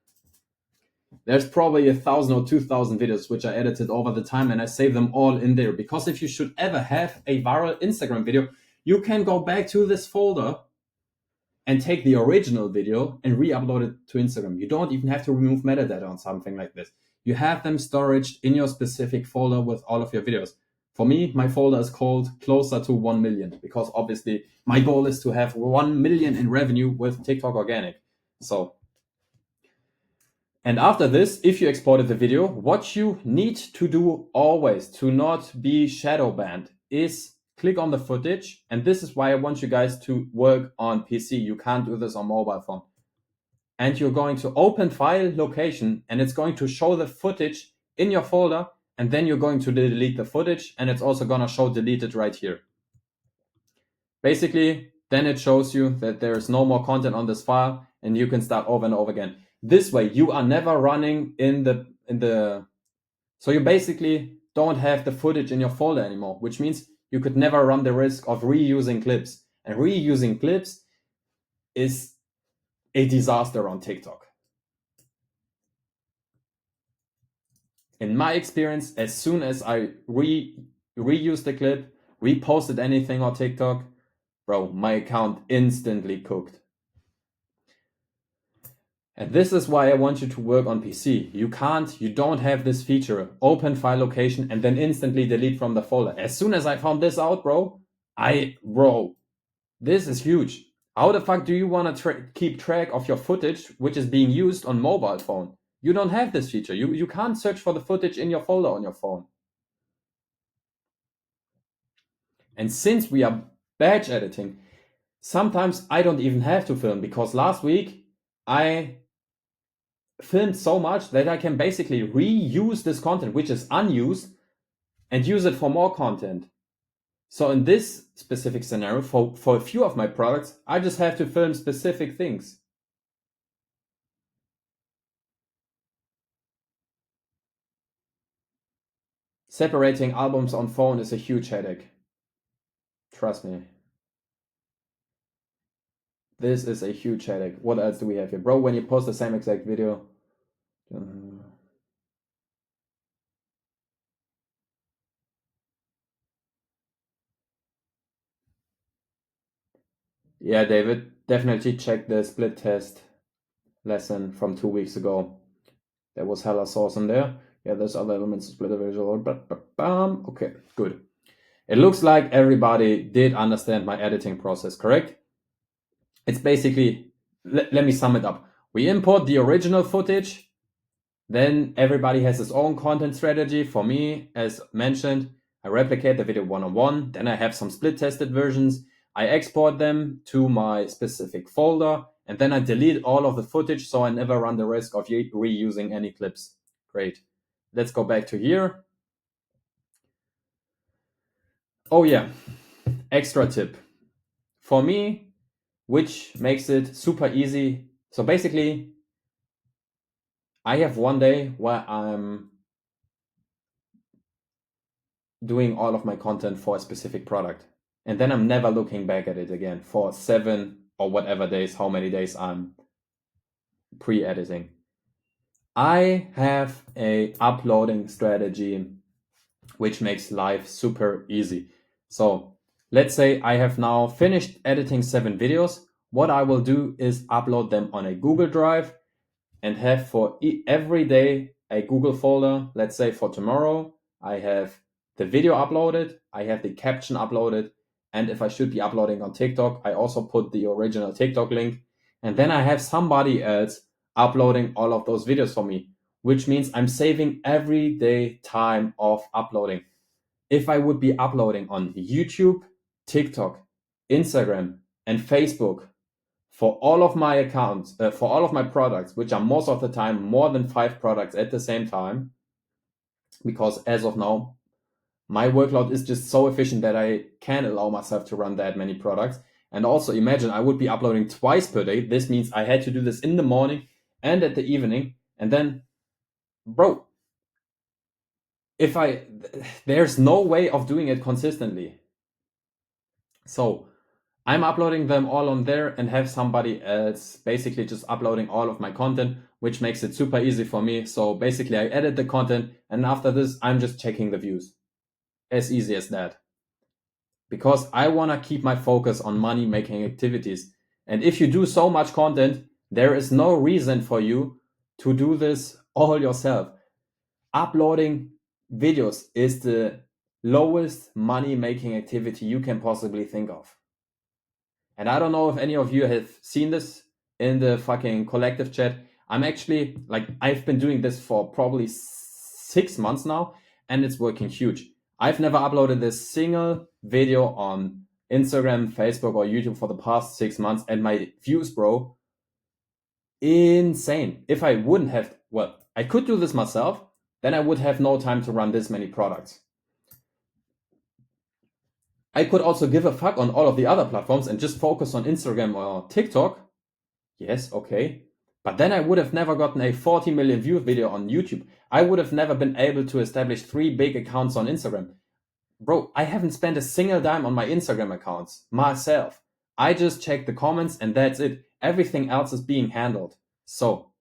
There's probably 1,000 or 2,000 videos which I edited over the time, and I save them all in there. Because if you should ever have a viral Instagram video, you can go back to this folder and take the original video and re-upload it to Instagram. You don't even have to remove metadata on something like this. You have them storage in your specific folder with all of your videos. For me, my folder is called Closer to 1 million, because obviously my goal is to have 1 million in revenue with TikTok Organic. So, and after this, if you exported the video, what you need to do always to not be shadow banned is click on the footage. And this is why I want you guys to work on PC. You can't do this on mobile phone. And you're going to open file location, and it's going to show the footage in your folder. And then you're going to delete the footage, and it's also going to show deleted right here. Basically, then it shows you that there is no more content on this file and you can start over and over again. This way, you are never running in the so you basically don't have the footage in your folder anymore, which means you could never run the risk of reusing clips. And reusing clips is a disaster on TikTok. In my experience, as soon as I reused the clip, reposted anything on TikTok, bro, my account instantly cooked. And this is why I want you to work on PC. You don't have this feature, open file location and then instantly delete from the folder. As soon as I found this out, bro, this is huge. How the fuck do you want to keep track of your footage, which is being used on mobile phone? You don't have this feature. You can't search for the footage in your folder on your phone. And since we are batch editing, sometimes I don't even have to film, because last week I filmed so much that I can basically reuse this content, which is unused, and use it for more content. So in this specific scenario, for a few of my products, I just have to film specific things. Separating albums on phone is a huge headache. Trust me. This is a huge headache. What else do we have here? Bro, when you post the same exact video. Yeah, David, definitely check the split test lesson from 2 weeks ago. There was hella sauce in there. Yeah, there's other elements to split the visual. Okay, good. It looks like everybody did understand my editing process, correct? It's basically, let me sum it up. We import the original footage, then everybody has his own content strategy. For me, as mentioned, I replicate the video one-on-one, then I have some split tested versions. I export them to my specific folder, and then I delete all of the footage so I never run the risk of reusing any clips. Great. Let's go back to here. Oh yeah, extra tip. For me, which makes it super easy. So basically, I have one day where I'm doing all of my content for a specific product. And then I'm never looking back at it again for 7 or whatever days, how many days I'm pre-editing. I have a uploading strategy which makes life super easy. So let's say I have now finished editing 7 videos. What I will do is upload them on a Google Drive and have for every day a Google folder. Let's say for tomorrow, I have the video uploaded, I have the caption uploaded, and if I should be uploading on TikTok, I also put the original TikTok link. And then I have somebody else uploading all of those videos for me, which means I'm saving everyday time of uploading. If I would be uploading on YouTube, TikTok, Instagram, and Facebook for all of my accounts, for all of my products, which are most of the time more than 5 products at the same time, because as of now, my workload is just so efficient that I can allow myself to run that many products. And also imagine I would be uploading twice per day. This means I had to do this in the morning and at the evening. And then, bro, there's no way of doing it consistently. So I'm uploading them all on there and have somebody else basically just uploading all of my content, which makes it super easy for me. So basically I edit the content and after this, I'm just checking the views. As easy as that. Because I want to keep my focus on money making activities. And if you do so much content, there is no reason for you to do this all yourself. Uploading videos is the lowest money making activity you can possibly think of. And I don't know if any of you have seen this in the fucking collective chat. I'm actually, like, I've been doing this for probably 6 months now, and it's working huge. I've never uploaded this single video on Instagram, Facebook, or YouTube for the past 6 months, and my views, bro, insane. If I wouldn't have, well, I could do this myself, then I would have no time to run this many products. I could also give a fuck on all of the other platforms and just focus on Instagram or TikTok. Yes, okay. But then I would have never gotten a 40 million view video on YouTube. I would have never been able to establish 3 big accounts on Instagram. Bro, I haven't spent a single dime on my Instagram accounts myself. I just check the comments and that's it. Everything else is being handled. So,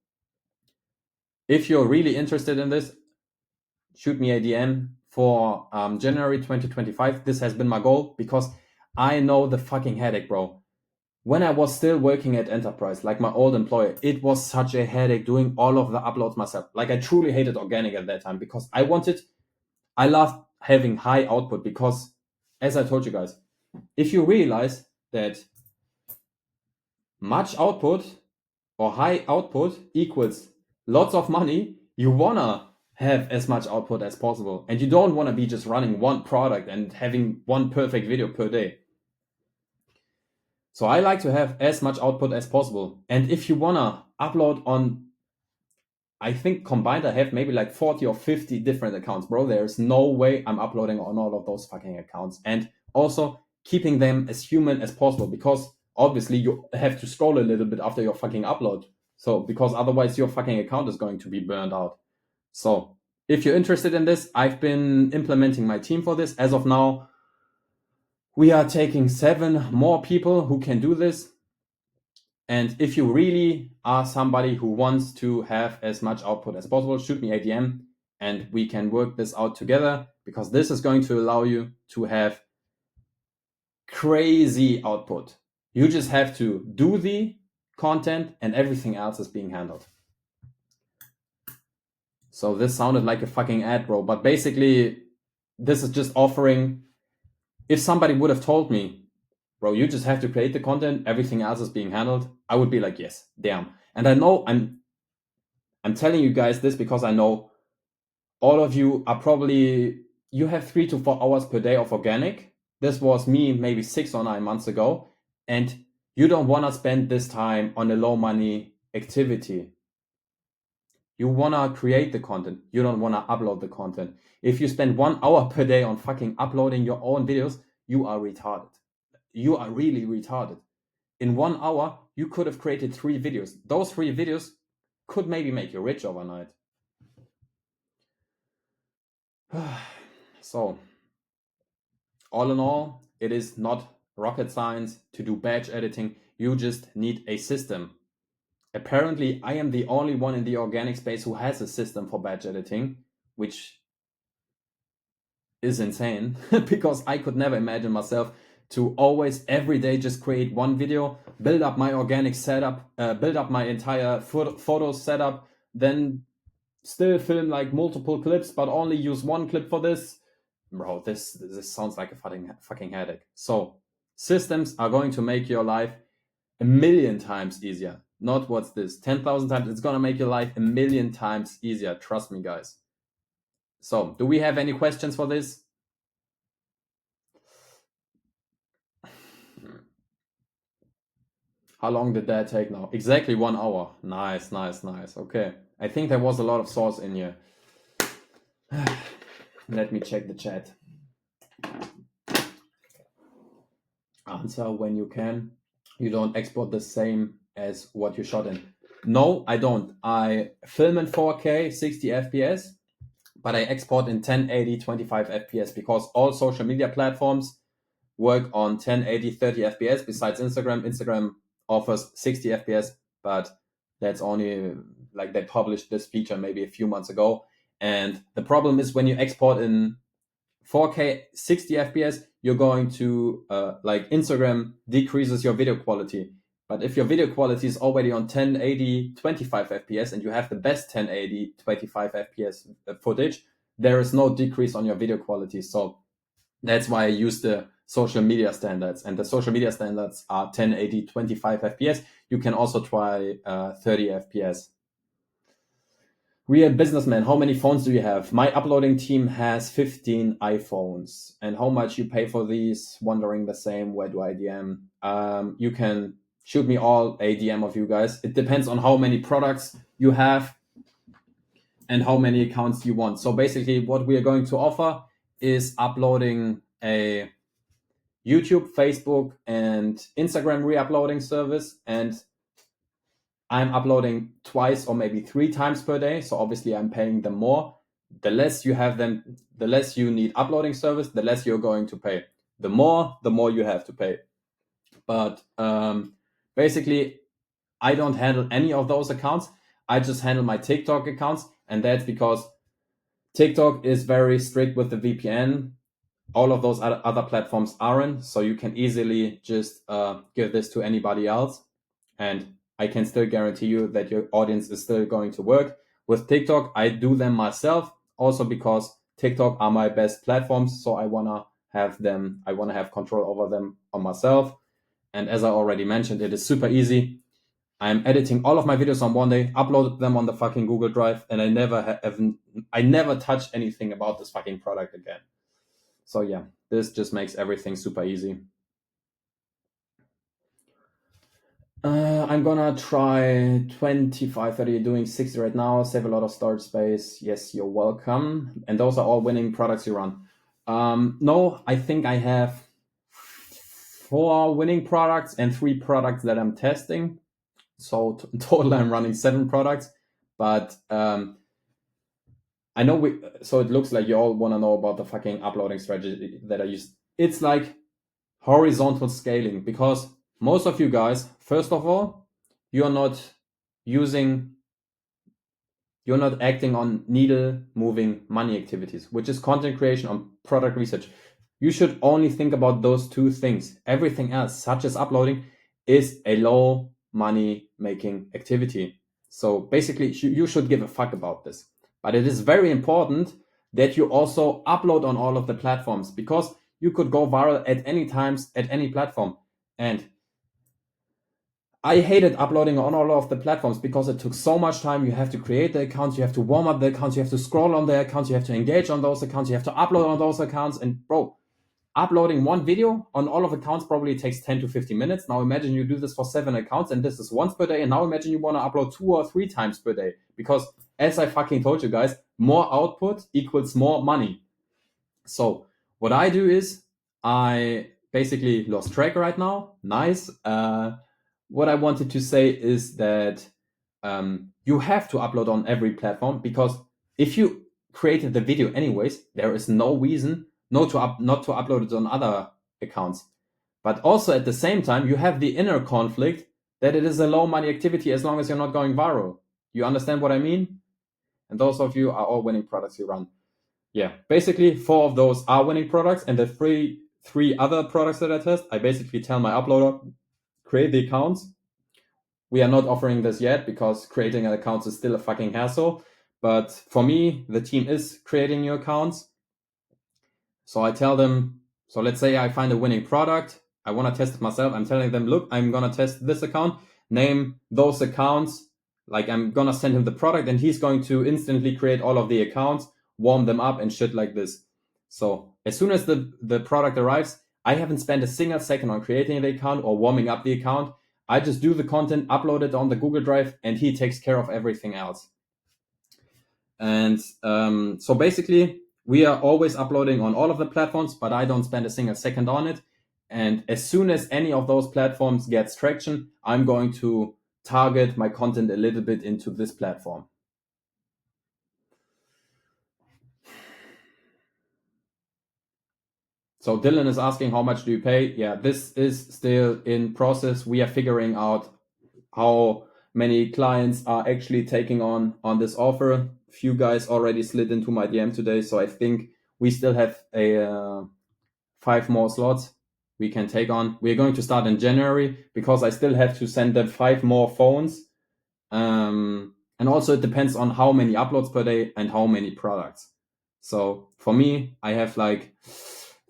if you're really interested in this, shoot me a DM for January 2025. This has been my goal because I know the fucking headache, bro. When I was still working at Enterprise, like my old employer, it was such a headache doing all of the uploads myself. Like I truly hated organic at that time because I loved having high output because, as I told you guys, if you realize that much output or high output equals lots of money, you wanna have as much output as possible. And you don't wanna be just running one product and having one perfect video per day. So I like to have as much output as possible. And if you wanna upload on, I think combined I have maybe like 40 or 50 different accounts, bro. There's no way I'm uploading on all of those fucking accounts. And also keeping them as human as possible because obviously you have to scroll a little bit after your fucking upload. So because otherwise your fucking account is going to be burned out. So if you're interested in this, I've been implementing my team for this. As of now, we are taking 7 more people who can do this. And if you really are somebody who wants to have as much output as possible, shoot me a DM and we can work this out together because this is going to allow you to have crazy output. You just have to do the content and everything else is being handled. So this sounded like a fucking ad, bro. But basically, this is just offering. If somebody would have told me, bro, you just have to create the content, everything else is being handled, I would be like, yes, damn. And I know I'm telling you guys this because I know all of you are probably, you have 3 to 4 hours per day of organic. This was me maybe 6 or 9 months ago. And you don't want to spend this time on a low money activity. You want to create the content. You don't want to upload the content. If you spend 1 hour per day on fucking uploading your own videos, you are retarded. You are really retarded. In 1 hour, you could have created 3 videos. Those 3 videos could maybe make you rich overnight. So, all in all, it is not rocket science to do batch editing. You just need a system. Apparently, I am the only one in the organic space who has a system for batch editing, which is insane because I could never imagine myself to always every day just create one video, build up my organic setup, build up my entire photo setup, then still film like multiple clips, but only use one clip for this. Bro, this sounds like a fucking headache. So systems are going to make your life a million times easier. Not what's this, 10,000 times. It's gonna make your life a million times easier. Trust me, guys. So, do we have any questions for this? How long did that take now? Exactly 1 hour. Nice, nice, nice. Okay. I think there was a lot of sauce in here. Let me check the chat. Answer when you can. You don't export the same as what you shot in. No, I don't. I film in 4K 60 FPS, but I export in 1080 25 FPS because all social media platforms work on 1080 30 FPS besides Instagram. Instagram offers 60 FPS, but that's only like they published this feature maybe a few months ago. And the problem is when you export in 4K 60 FPS, you're going to like Instagram decreases your video quality. But if your video quality is already on 1080 25 FPS and you have the best 1080 25 FPS footage, there is no decrease on your video quality. So that's why I use the social media standards, and the social media standards are 1080 25 FPS. You can also try 30 FPS. Real businessman, how many phones do you have? My uploading team has 15 iPhones. And how much you pay for these? Wondering the same. Where do I DM? You can shoot me all a DM of you guys. It depends on how many products you have and how many accounts you want. So basically what we are going to offer is uploading a YouTube, Facebook, and Instagram re-uploading service, and I'm uploading twice or maybe 3 times per day. So obviously I'm paying them more. The less you have them, the less you need uploading service, the less you're going to pay. The more you have to pay. But basically, I don't handle any of those accounts. I just handle my TikTok accounts. And that's because TikTok is very strict with the VPN. All of those other platforms aren't. So you can easily just give this to anybody else. And I can still guarantee you that your audience is still going to work. With TikTok, I do them myself also because TikTok are my best platforms. So I want to have them, I want to have control over them on myself. And as I already mentioned, it is super easy. I'm editing all of my videos on one day, upload them on the fucking Google Drive, and I never touch anything about this fucking product again. So yeah, this just makes everything super easy. I'm gonna try 25, 30, doing 60 right now, save a lot of storage space. Yes, you're welcome. And those are all winning products you run. No, I think I have 4 winning products and 3 products that I'm testing. So in total, I'm running 7 products. But I know so it looks like you all want to know about the fucking uploading strategy that I use. It's like horizontal scaling, because most of you guys, first of all, you're not acting on needle moving money activities, which is content creation on product research. You should only think about those 2 things. Everything else, such as uploading, is a low money making activity. So basically, you should give a fuck about this. But it is very important that you also upload on all of the platforms, because you could go viral at any times, at any platform. And I hated uploading on all of the platforms because it took so much time. You have to create the accounts, you have to warm up the accounts, you have to scroll on the accounts, you have to engage on those accounts, you have to upload on those accounts. And bro, uploading one video on all of accounts probably takes 10 to 15 minutes. Now imagine you do this for 7 accounts and this is once per day. And now imagine you want to upload 2 or 3 times per day, because as I fucking told you guys, more output equals more money. So what I do is I basically lost track right now. Nice. What I wanted to say is that you have to upload on every platform, because if you created the video anyways, there is no reason not to upload it on other accounts. But also at the same time, you have the inner conflict that it is a low money activity as long as you're not going viral. You understand what I mean? And those of you are all winning products you run. Yeah, basically 4 of those are winning products, and the three other products that I test, I basically tell my uploader, create the accounts. We are not offering this yet because creating accounts is still a fucking hassle. But for me, the team is creating new accounts. So I tell them, so let's say I find a winning product. I want to test it myself. I'm telling them, look, I'm going to test this account, name those accounts. Like I'm going to send him the product and he's going to instantly create all of the accounts, warm them up and shit like this. So as soon as the product arrives, I haven't spent a single second on creating the account or warming up the account. I just do the content, upload it on the Google Drive, and he takes care of everything else. And so basically, we are always uploading on all of the platforms, but I don't spend a single second on it. And as soon as any of those platforms gets traction, I'm going to target my content a little bit into this platform. So Dylan is asking, how much do you pay? Yeah, this is still in process. We are figuring out how many clients are actually taking on this offer. Few guys already slid into my DM today, so I think we still have 5 more slots we can take on. We're going to start in January because I still have to send them 5 more phones. And also it depends on how many uploads per day and how many products. So for me, I have like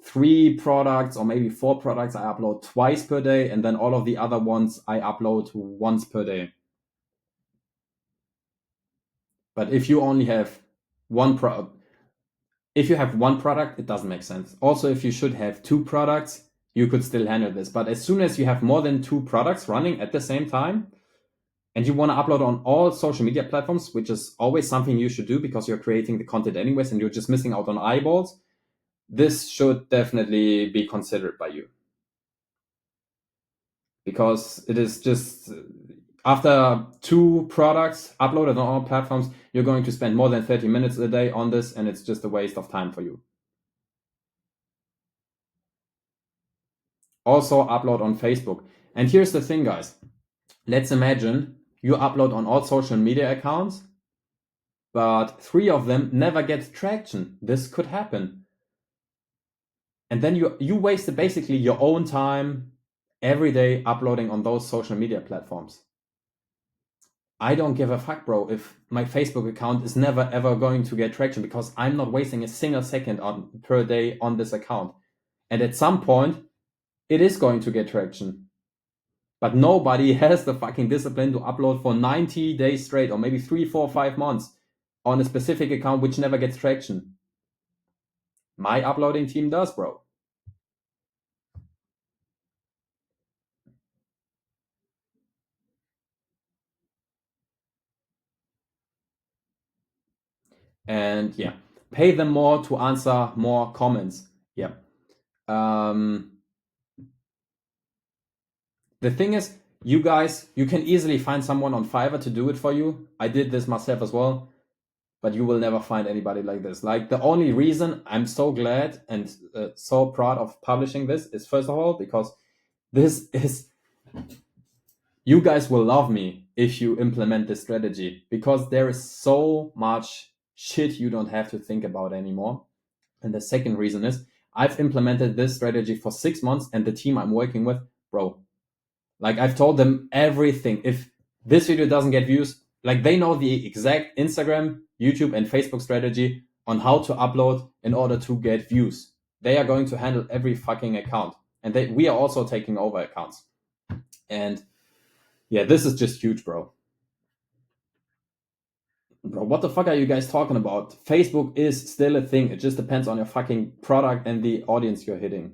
3 products or maybe 4 products I upload twice per day, and then all of the other ones I upload once per day. But if you only have one if you have one product, it doesn't make sense. Also, if you should have 2 products, you could still handle this. But as soon as you have more than 2 products running at the same time, and you want to upload on all social media platforms, which is always something you should do because you're creating the content anyways and you're just missing out on eyeballs, this should definitely be considered by you. because it is just after 2 products uploaded on all platforms, you're going to spend more than 30 minutes a day on this, and it's just a waste of time for you. Also upload on Facebook. And here's the thing, guys. Let's imagine you upload on all social media accounts, but 3 of them never get traction. This could happen. And then you wasted basically your own time every day uploading on those social media platforms. I don't give a fuck, bro, if my Facebook account is never ever going to get traction, because I'm not wasting a single second per day on this account. And at some point, it is going to get traction. But nobody has the fucking discipline to upload for 90 days straight, or maybe 3, 4, 5 months on a specific account which never gets traction. My uploading team does, bro. And yeah, pay them more to answer more comments. Yeah. The thing is, you guys, you can easily find someone on Fiverr to do it for you. I did this myself as well, but you will never find anybody like this. Like, the only reason I'm so glad and so proud of publishing this is, first of all, because this is, you guys will love me if you implement this strategy, because there is so much shit you don't have to think about anymore. And the second reason is, I've implemented this strategy for 6 months, and the team I'm working with, bro, like, I've told them everything. If this video doesn't get views, like, they know the exact Instagram, YouTube, and Facebook strategy on how to upload in order to get views. They are going to handle every fucking account. And we are also taking over accounts. And yeah, this is just huge, bro. Bro, what the fuck are you guys talking about? Facebook is still a thing. It just depends on your fucking product and the audience you're hitting.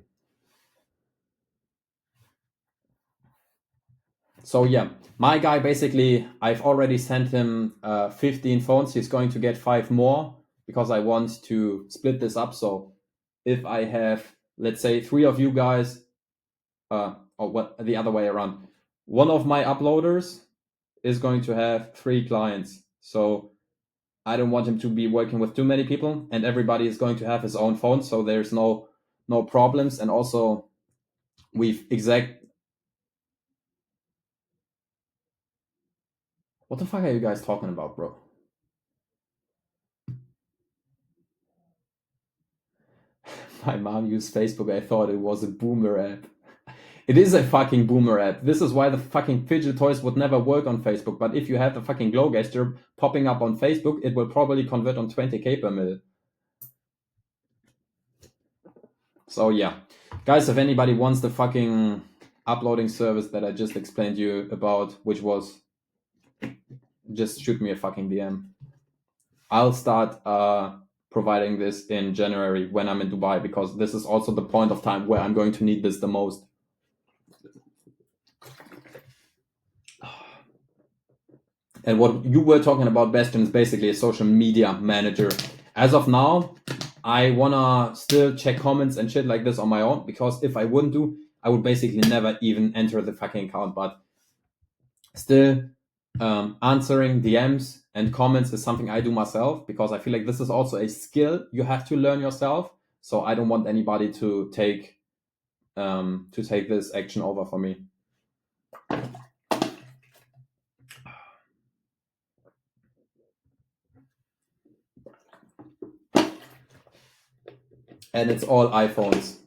So yeah, my guy, basically, I've already sent him 15 phones. He's going to get 5 more because I want to split this up. So if I have, let's say, 3 of you guys, or what, the other way around, one of my uploaders is going to have 3 clients. So I don't want him to be working with too many people, and everybody is going to have his own phone. So there's no problems. And also, we've what the fuck are you guys talking about, bro? My mom used Facebook. I thought it was a boomer app. It is a fucking boomer app. This is why the fucking fidget toys would never work on Facebook. But if you have the fucking glow gesture popping up on Facebook, it will probably convert on 20k per minute. So yeah, guys, if anybody wants the fucking uploading service that I just explained to you about, which was, just shoot me a fucking DM. I'll start providing this in January when I'm in Dubai, because this is also the point of time where I'm going to need this the most. And what you were talking about, Bastian, is basically a social media manager. As of now, I wanna still check comments and shit like this on my own, because if I wouldn't do, I would basically never even enter the fucking account. But still, answering DMs and comments is something I do myself, because I feel like this is also a skill you have to learn yourself. So I don't want anybody to take this action over for me. And it's all iPhones.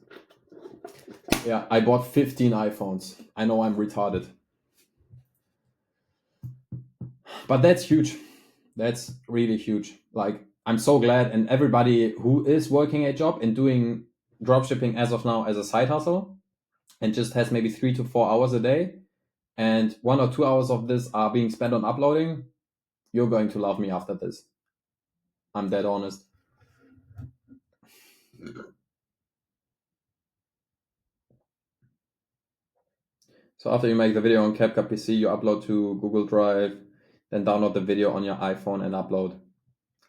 Yeah, I bought 15 iPhones. I know I'm retarded. But that's huge. That's really huge. Like, I'm so glad. And everybody who is working a job and doing dropshipping as of now as a side hustle, and just has maybe 3 to 4 hours a day, and 1 or 2 hours of this are being spent on uploading, you're going to love me after this. I'm dead honest. So after you make the video on CapCut PC, you upload to Google Drive, then download the video on your iPhone and upload.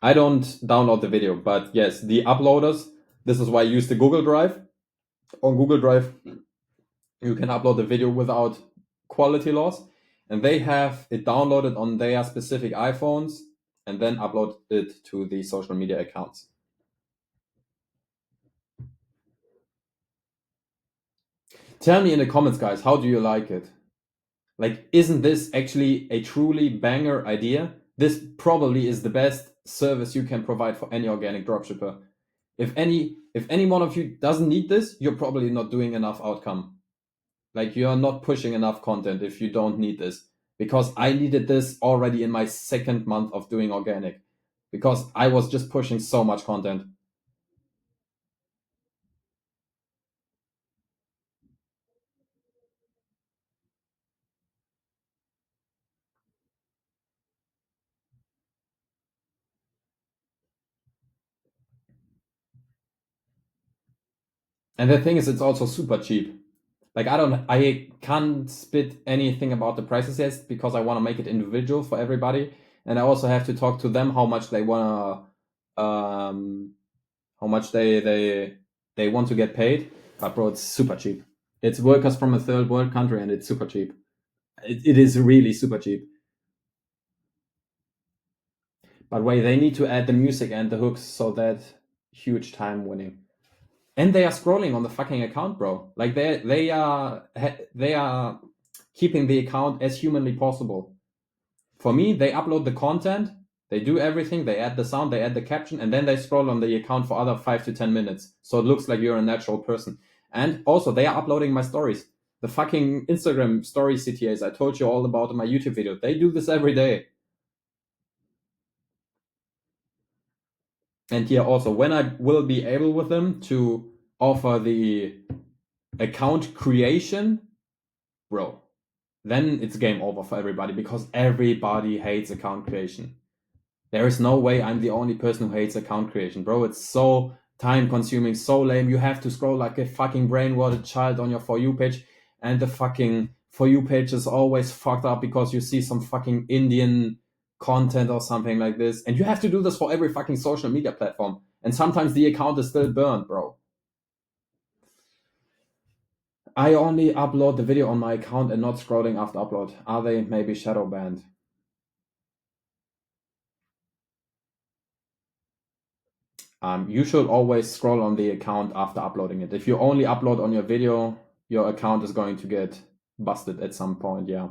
I don't download the video, but yes, the uploaders, this is why I use the Google Drive. On Google Drive, you can upload the video without quality loss, and they have it downloaded on their specific iPhones and then upload it to the social media accounts. Tell me in the comments, guys, how do you like it? Like, isn't this actually a truly banger idea? This probably is the best service you can provide for any organic dropshipper. If any one of you doesn't need this, you're probably not doing enough outcome. Like, you're not pushing enough content if you don't need this. Because I needed this already in my second month of doing organic. Because I was just pushing so much content. And the thing is, it's also super cheap. Like, I can't spit anything about the prices yet because I want to make it individual for everybody, and I also have to talk to them how much they wanna, how much they want to get paid. But bro, it's super cheap. It's workers from a third world country, and it's super cheap. It is really super cheap. But wait, they need to add the music and the hooks, so that huge time winning. And they are scrolling on the fucking account, bro. Like they are keeping the account as humanly possible. For me, they upload the content, they do everything, they add the sound, they add the caption, and then they scroll on the account for other 5 to 10 minutes. So it looks like you're a natural person. And also, they are uploading my stories. The fucking Instagram story CTAs I told you all about in my YouTube video. They do this every day. And here also, when I will be able with them to offer the account creation, bro, then it's game over for everybody because everybody hates account creation. There is no way I'm the only person who hates account creation, bro. It's so time consuming, so lame. You have to scroll like a fucking brainwashed child on your For You page, and the fucking For You page is always fucked up because you see some fucking Indian content or something like this. And you have to do this for every fucking social media platform. And sometimes the account is still burned, bro. I only upload the video on my account and not scrolling after upload. Are they maybe shadow banned? You should always scroll on the account after uploading it. If you only upload on your video, your account is going to get busted at some point. Yeah,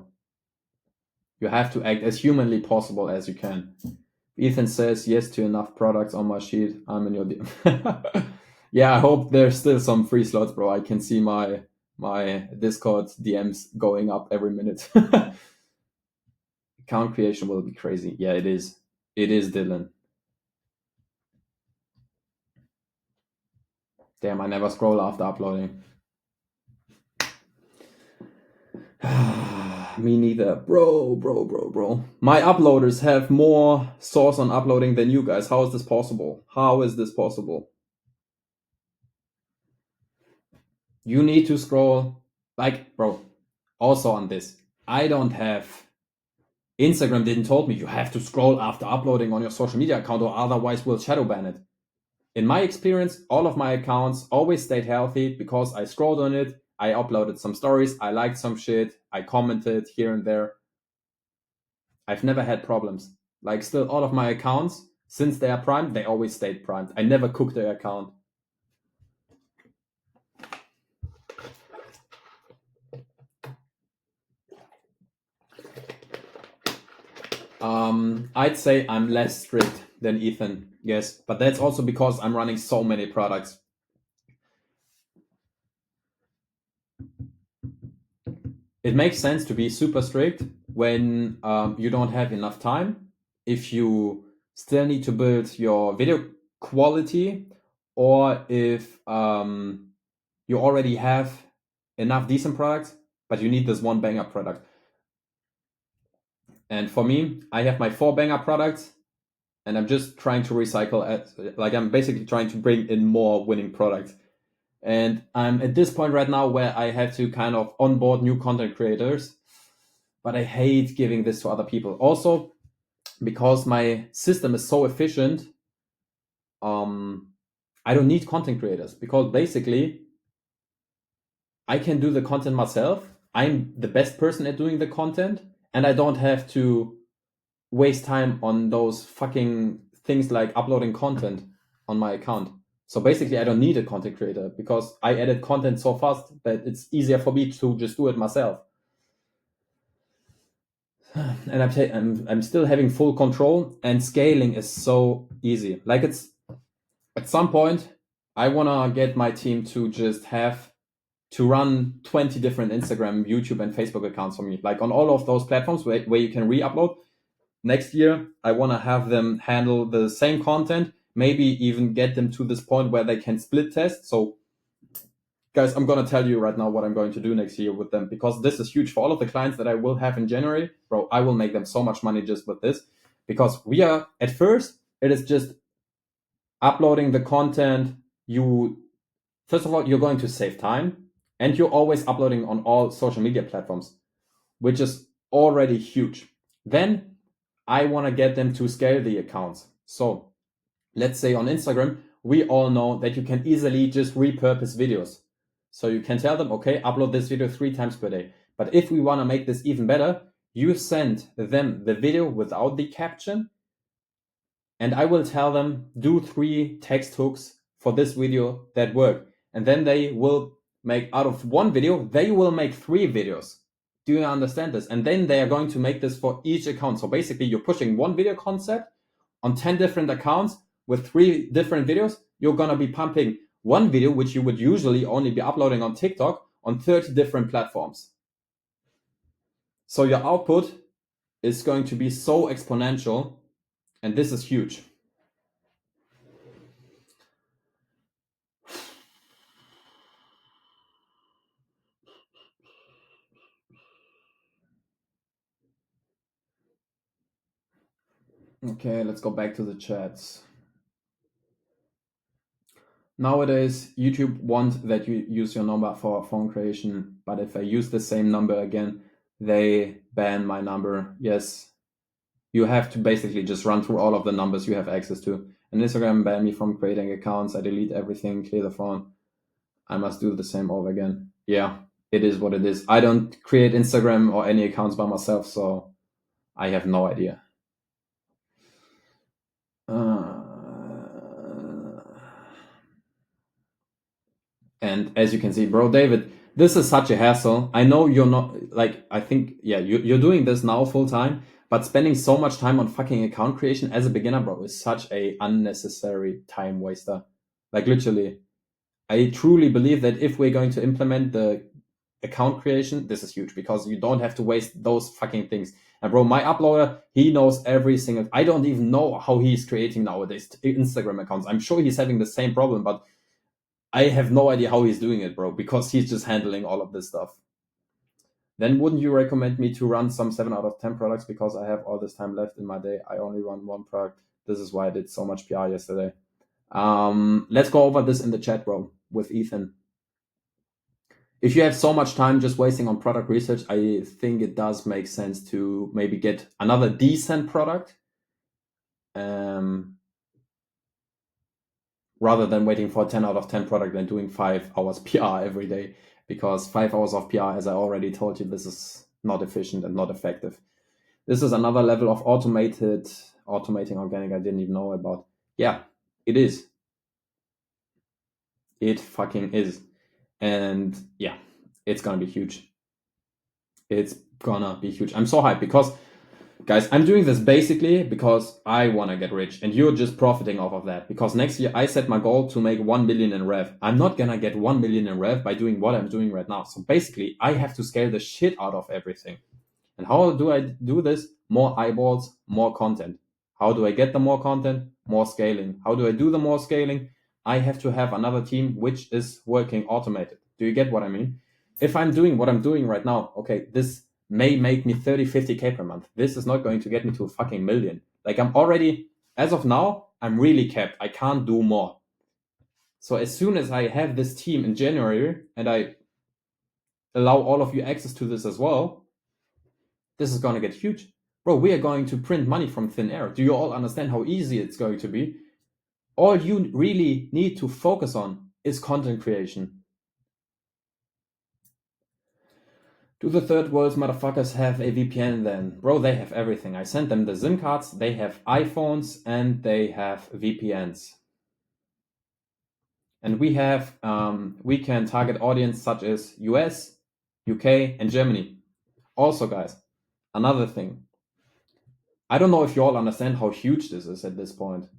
you have to act as humanly possible as you can. Ethan says yes to enough products on my sheet. I'm in your yeah, I hope there's still some free slots, bro. I can see my Discord DMs going up every minute. Account creation will be crazy. Yeah, it is. It is, Dylan. Damn, I never scroll after uploading. Me neither. Bro. My uploaders have more source on uploading than you guys. How is this possible? How is this possible? You need to scroll. Like, bro, also on this. I don't have. Instagram didn't told me you have to scroll after uploading on your social media account or otherwise we'll shadow ban it. In my experience, all of my accounts always stayed healthy because I scrolled on it, I uploaded some stories, I liked some shit, I commented here and there. I've never had problems. Like, still, all of my accounts, since they are primed, they always stayed primed. I never cooked their account. I'd say I'm less strict than Ethan, yes, but that's also because I'm running so many products. It makes sense to be super strict when you don't have enough time. If you still need to build your video quality, or if you already have enough decent products, but you need this one banger product. And for me, I have my 4 banger products, and I'm just trying to recycle. Like, I'm basically trying to bring in more winning products. And I'm at this point right now where I have to kind of onboard new content creators, but I hate giving this to other people. Also, because my system is so efficient, I don't need content creators because basically I can do the content myself. I'm the best person at doing the content, and I don't have to waste time on those fucking things like uploading content on my account. So basically, I don't need a content creator because I edit content so fast that it's easier for me to just do it myself. And I'm still having full control, and scaling is so easy. Like, it's at some point, I wanna get my team to just have to run 20 different Instagram, YouTube, and Facebook accounts for me, like on all of those platforms where you can re-upload. Next year, I want to have them handle the same content, maybe even get them to this point where they can split test. So, guys, I'm going to tell you right now what I'm going to do next year with them, because this is huge for all of the clients that I will have in January. Bro, I will make them so much money just with this, because we are, at first, it is just uploading the content. First of all, you're going to save time, and you're always uploading on all social media platforms, which is already huge. Then I want to get them to scale the accounts. So let's say on Instagram, we all know that you can easily just repurpose videos. So you can tell them, okay, upload this video 3 times per day. But if we want to make this even better, you send them the video without the caption, and I will tell them, do 3 text hooks for this video that work. And then they will make, out of one video, they will make 3 videos. Do you understand this? And then they are going to make this for each account. So basically, you're pushing one video concept on 10 different accounts with 3 different videos. You're going to be pumping one video, which you would usually only be uploading on TikTok, on 30 different platforms. So your output is going to be so exponential, and this is huge. Okay, let's go back to the chats. Nowadays, YouTube wants that you use your number for phone creation, but if I use the same number again, they ban my number. Yes, you have to basically just run through all of the numbers you have access to. And Instagram banned me from creating accounts. I delete everything, clear the phone. I must do the same over again. Yeah, it is what it is. I don't create Instagram or any accounts by myself, so I have no idea. And as you can see, bro, David, this is such a hassle. I know you're not, like, I think, yeah, you're doing this now full time, but spending so much time on fucking account creation as a beginner, bro, is such a unnecessary time waster. Like, literally, I truly believe that if we're going to implement the account creation, this is huge, because you don't have to waste those fucking things. And bro, my uploader, he knows every single. I don't even know how he's creating nowadays Instagram accounts. I'm sure he's having the same problem, but I have no idea how he's doing it, bro, because he's just handling all of this stuff. Then wouldn't you recommend me to run some 7 out of 10 products, because I have all this time left in my day? I only run one product. This is why I did so much PR yesterday. Let's go over this in the chat, bro, with Ethan. If you have so much time just wasting on product research, I think it does make sense to maybe get another decent product, rather than waiting for a 10 out of 10 product and doing 5 hours PR every day, because 5 hours of PR, as I already told you, this is not efficient and not effective. This is another level of automating organic I didn't even know about. Yeah, it is. It fucking is. And yeah, it's gonna be huge. It's gonna be huge. I'm so hyped, because guys, I'm doing this basically because I want to get rich, and you're just profiting off of that. Because next year I set my goal to make 1 million in rev. I'm not gonna get 1 million in rev by doing what I'm doing right now. So basically, I have to scale the shit out of everything. And how do I do this? More eyeballs, more content. How do I get the more content? More scaling. How do I do the more scaling? I have to have another team which is working automated. Do you get what I mean? If I'm doing what I'm doing right now, okay, this may make me 30, 50K per month. This is not going to get me to a fucking million. Like, I'm already, as of now, I'm really capped. I can't do more. So as soon as I have this team in January, and I allow all of you access to this as well, this is going to get huge. Bro, we are going to print money from thin air. Do you all understand how easy it's going to be? All you really need to focus on is content creation. Do the third world motherfuckers have a VPN then? Bro, they have everything. I sent them the SIM cards, they have iPhones, and they have VPNs. And we can target audience such as US, UK, and Germany. Also, guys, another thing. I don't know if you all understand how huge this is at this point.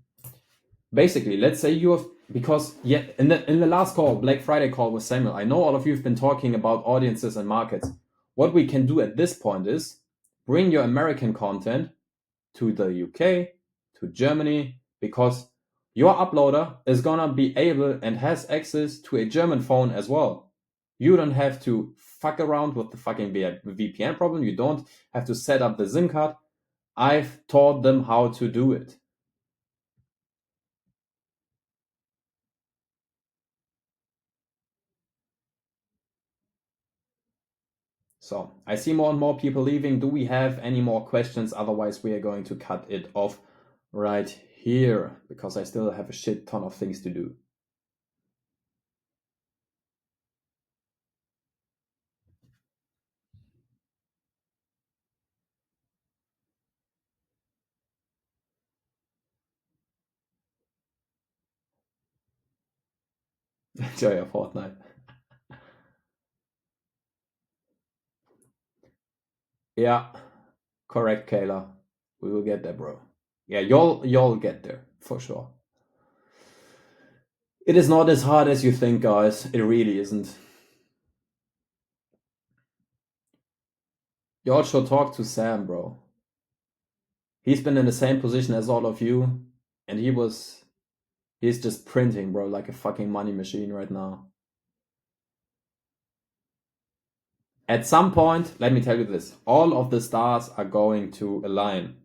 Basically, let's say you have, because yeah, in the last call, Black Friday call with Samuel, I know all of you have been talking about audiences and markets. What we can do at this point is bring your American content to the UK, to Germany, because your uploader is gonna be able and has access to a German phone as well. You don't have to fuck around with the fucking VPN problem. You don't have to set up the SIM card. I've taught them how to do it. So I see more and more people leaving. Do we have any more questions? Otherwise, we are going to cut it off right here because I still have a shit ton of things to do. Enjoy your Fortnite. Yeah, correct, Kayla. We will get there, bro. Yeah, you'll get there for sure. It is not as hard as you think, guys. It really isn't. You all should talk to Sam, bro. He's been in the same position as all of you, and he's just printing, bro, like a fucking money machine right now. At some point, let me tell you this, all of the stars are going to align.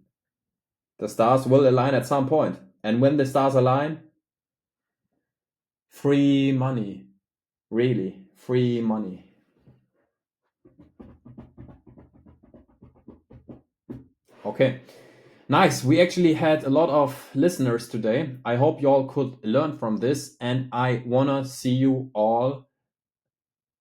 The stars will align at some point. And when the stars align, free money. Really, free money. Okay. Nice. We actually had a lot of listeners today. I hope you all could learn from this. And I want to see you all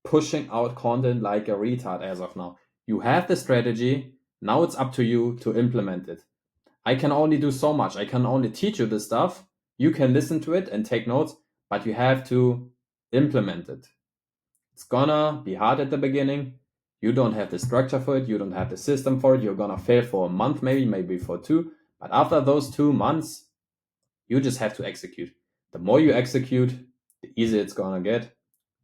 pushing out content like a retard as of now. You have the strategy. Now it's up to you to implement it. I can only do so much. I can only teach you this stuff. You can listen to it and take notes, but you have to implement it. It's gonna be hard at the beginning. You don't have the structure for it. You don't have the system for it. You're gonna fail for a month, maybe for two. But after those 2 months, you just have to execute. The more you execute, the easier it's gonna get.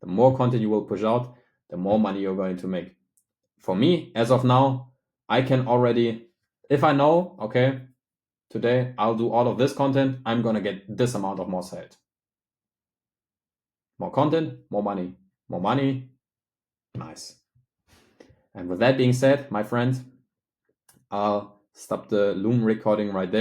The more content you will push out, the more money you're going to make. For me, as of now, I can already, if I know, okay, today I'll do all of this content, I'm gonna get this amount of more sales. More content, more money. More money, nice. And with that being said, my friend, I'll stop the Loom recording right there.